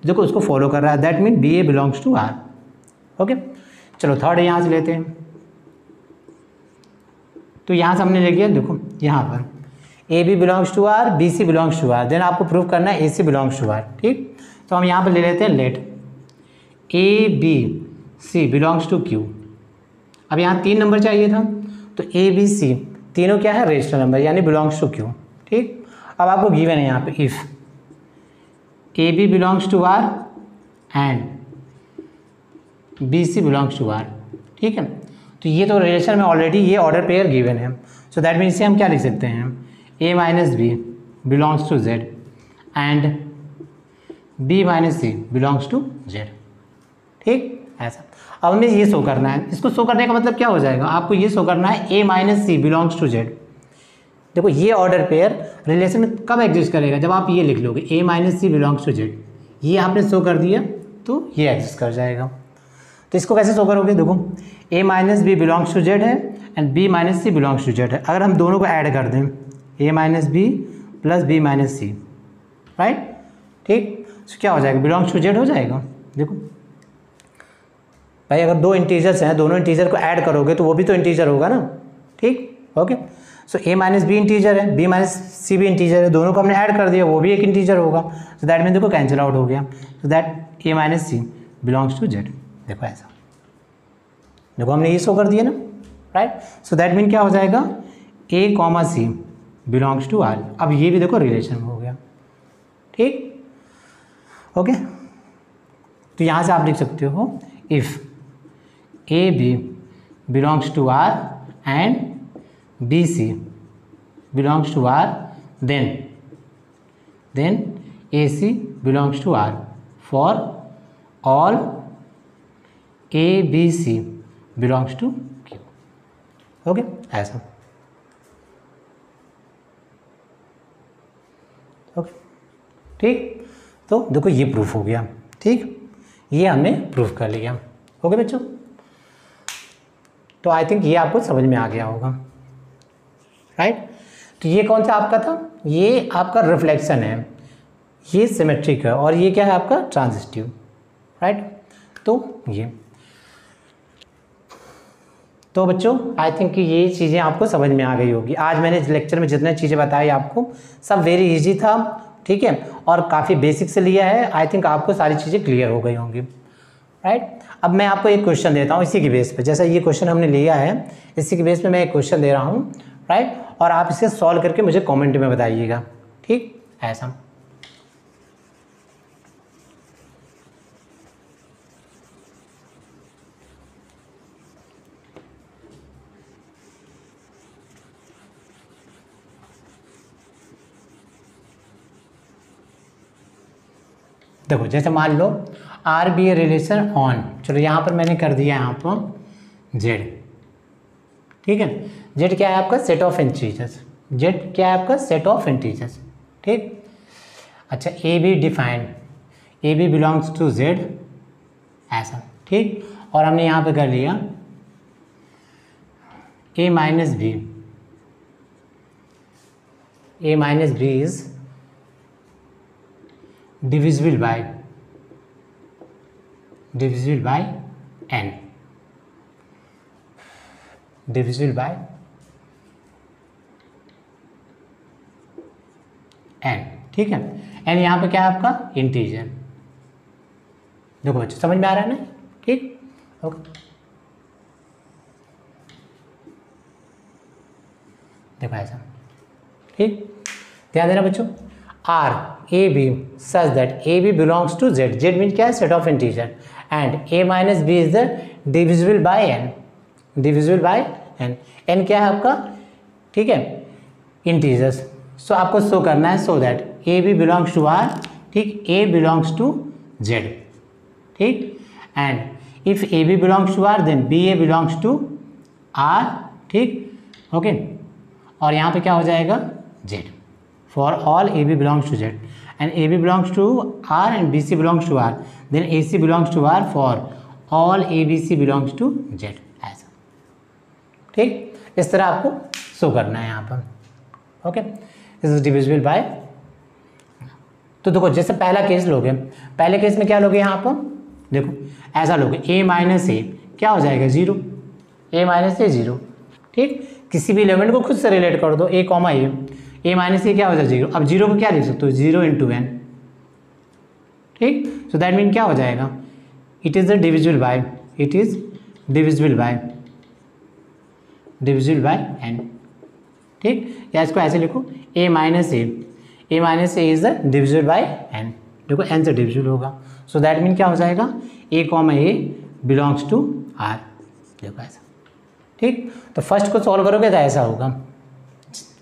देखो उसको फॉलो कर रहा है, that mean B A belongs to R, okay. चलो थर्ड यहाँ से लेते हैं, तो यहाँ से हमने ले लिया, देखो यहाँ पर A B belongs to R, B C belongs to R, then आपको प्रूव करना है A C belongs to R, ठीक। तो हम यहाँ पर ले लेते हैं let A B C belongs to Q. अब यहाँ 3 नंबर चाहिए था, तो ए बी सी तीनों क्या है, रेशनल नंबर, यानी बिलोंग्स टू क्यू, ठीक। अब आपको गिवन है यहाँ पे if A B belongs to R and B C belongs to R, ठीक है। तो ये तो रिलेशन में ऑलरेडी ये ऑर्डर पेयर गिवन है, सो दैट मीन इसे हम क्या लिख सकते हैं, A minus B belongs to Z and B minus C belongs to Z, ठीक, ऐसा। अब हमें ये शो करना है, इसको शो करने का मतलब क्या हो जाएगा, आपको ये शो करना है A minus C belongs to Z. देखो ये ऑर्डर पेयर रिलेशन में कब एग्जिस्ट करेगा, जब आप ये लिख लोगे A minus C belongs to Z, ये आपने शो कर दिया तो ये एग्जिस्ट कर जाएगा। तो इसको कैसे शो करोगे, देखो A minus B belongs to Z है and B minus C belongs to Z है, अगर हम दोनों को ऐड कर दें A minus B plus B minus C, right, ठीक, तो क्या हो जाएगा, बिलोंग्स टू जेड हो जाएगा। देखो भाई अगर 2 इंटीजर्स हैं, दोनों इंटीजर को ऐड करोगे तो वो भी तो इंटीजर होगा ना, ठीक, okay. So A minus B integer है, बी माइनस सी भी इंटीजर है, दोनों को हमने ऐड कर दिया, वो भी एक इंटीजर होगा, सो दैट मीन देखो कैंसिल आउट हो गया, so that A minus C belongs to Z. देखो ऐसा, देखो हमने ये शो कर दिया ना, राइट। सो दैट मीन क्या हो जाएगा, A comma C belongs to R. अब ये भी देखो रिलेशन में हो गया, ठीक, ओके। तो यहाँ से आप लिख सकते हो if A B belongs to R and B C belongs to R, then A C belongs to R for all A B C belongs to Q, okay ऐसा। ओके ठीक, तो देखो ये प्रूफ हो गया। ठीक, ये हमने प्रूफ कर लिया। ओके बच्चों, तो आई थिंक ये आपको समझ में आ गया होगा, राइट। तो ये कौन सा आपका था, ये आपका रिफ्लेक्शन है, ये सिमेट्रिक है, और ये क्या है आपका ट्रांजिस्टिव, राइट। तो ये तो बच्चों आई थिंक कि ये चीज़ें आपको समझ में आ गई होगी। आज मैंने लेक्चर में जितने चीज़ें बताई आपको सब वेरी इजी था, ठीक है, और काफ़ी बेसिक से लिया है। आई थिंक आपको सारी चीज़ें क्लियर हो गई होंगी, राइट। अब मैं आपको एक क्वेश्चन देता हूँ इसी की बेस पे, जैसा ये क्वेश्चन हमने लिया है इसी की बेस पे मैं एक क्वेश्चन दे रहा हूँ, राइट, और आप इसे सॉल्व करके मुझे कमेंट में बताइएगा, ठीक, ऐसा। देखो जैसे मान लो R be a relation on, चलो यहाँ पर मैंने कर दिया यहाँ पर जेड, ठीक है। जेड क्या है आपका सेट ऑफ इंटीजर्स, जेड क्या है आपका सेट ऑफ इंटीजर्स, ठीक। अच्छा A B defined, A B belongs to Z, ऐसा, ठीक। और हमने यहाँ पे कर लिया A minus B, A minus B is divisible by n, divisible by n, ठीक है। n यहाँ पे क्या है आपका इंटीजर। देखो बच्चों समझ में आ रहा है ना, ठीक, ओके। देखो ऐसा, ठीक, ध्यान देना बच्चों। R A B such that A B belongs to Z, Z mean क्या है set of integer, and A minus B is the divisible by N, divisible by N, N क्या है आपका, ठीक है, इंटीजर्स। सो आपको शो करना है so that A B belongs to R, ठीक, ए बिलोंग्स टू जेड, ठीक, and if A B belongs to R then B A belongs to R, ठीक, ओके। और यहाँ पे क्या हो जाएगा Z, for all AB belongs to Z and AB belongs to R and BC belongs to R, then AC belongs to R for all ABC belongs to Z, ऐसा, ठीक। इस तरह आपको शो करना है यहाँ पर, okay. This is divisible bye, तो देखो जैसे पहला केस लोगे, पहले केस में क्या लोगे यहाँ पर, देखो ऐसा लोगे ए माइनस ए क्या हो जाएगा जीरो, ए माइनस ए जीरो, ठीक। किसी भी एलिमेंट को खुद से रिलेट कर दो, ए कॉमा ए माइनस ए क्या हो जाएगा जीरो। अब जीरो को क्या लिख सकते हो, जीरो इंटू एन, ठीक। सो दैट मीन क्या हो जाएगा, it is the divisible by, it is divisible by N, ठीक। या इसको ऐसे लिखो A minus A is the divisible by N, देखो एन से डिविजिबल होगा। सो दैट मीन क्या हो जाएगा, A comma A belongs to R, देखो ऐसा, ठीक। तो फर्स्ट को सॉल्व करोगे तो ऐसा होगा,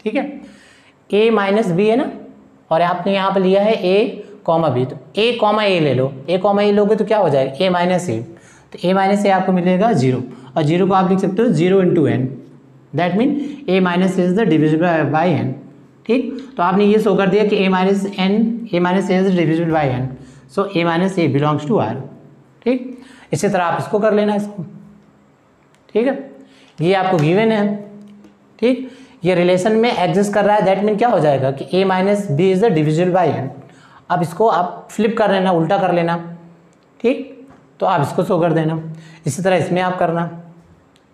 ठीक है। ए माइनस बी है ना, और आपने यहाँ पर लिया है ए कॉमा बी, तो ए कॉमा ए ले लो, ए कॉमा ए लोगे तो क्या हो जाएगा ए माइनस ए, तो ए माइनस ए आपको मिलेगा जीरो, और जीरो को आप लिख सकते हो zero into N, that mean A minus is the divisible by N, ठीक। तो आपने ये शो कर दिया कि A minus A is divisible by N, so A minus A belongs to R, ठीक। इसी तरह आप इसको कर लेना इसको, ठीक है। ये आपको गिवन है, ठीक, ये रिलेशन में एग्जिस्ट कर रहा है, दैट मीन क्या हो जाएगा कि A minus B is the divisible by N. अब इसको आप फ्लिप कर लेना, उल्टा कर लेना, ठीक, तो आप इसको शो कर देना, इसी तरह इसमें आप करना,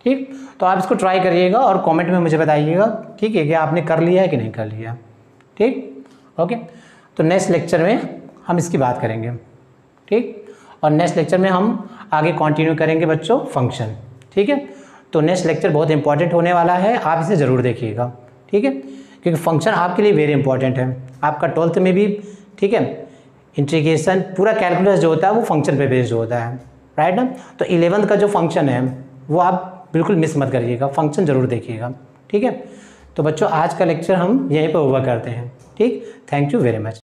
ठीक। तो आप इसको ट्राई करिएगा और कमेंट में मुझे बताइएगा, ठीक है, कि आपने कर लिया है कि नहीं कर लिया, ठीक, ओके। तो नेक्स्ट लेक्चर में हम इसकी बात करेंगे, ठीक, और नेक्स्ट लेक्चर में हम आगे कंटिन्यू करेंगे बच्चों फंक्शन, ठीक है। तो नेक्स्ट लेक्चर बहुत इंपॉर्टेंट होने वाला है, आप इसे ज़रूर देखिएगा, ठीक है, क्योंकि फंक्शन आपके लिए वेरी इंपॉर्टेंट है। आपका 12th में भी, ठीक है, इंटीग्रेशन पूरा कैलकुलस जो होता है वो फंक्शन पे बेस्ड होता है, राइट ना। तो 11th का जो फंक्शन है वो आप बिल्कुल मिस मत करिएगा, फंक्शन ज़रूर देखिएगा, ठीक है। तो बच्चों आज का लेक्चर हम यहीं पर ओवर करते हैं, ठीक। Thank you very much.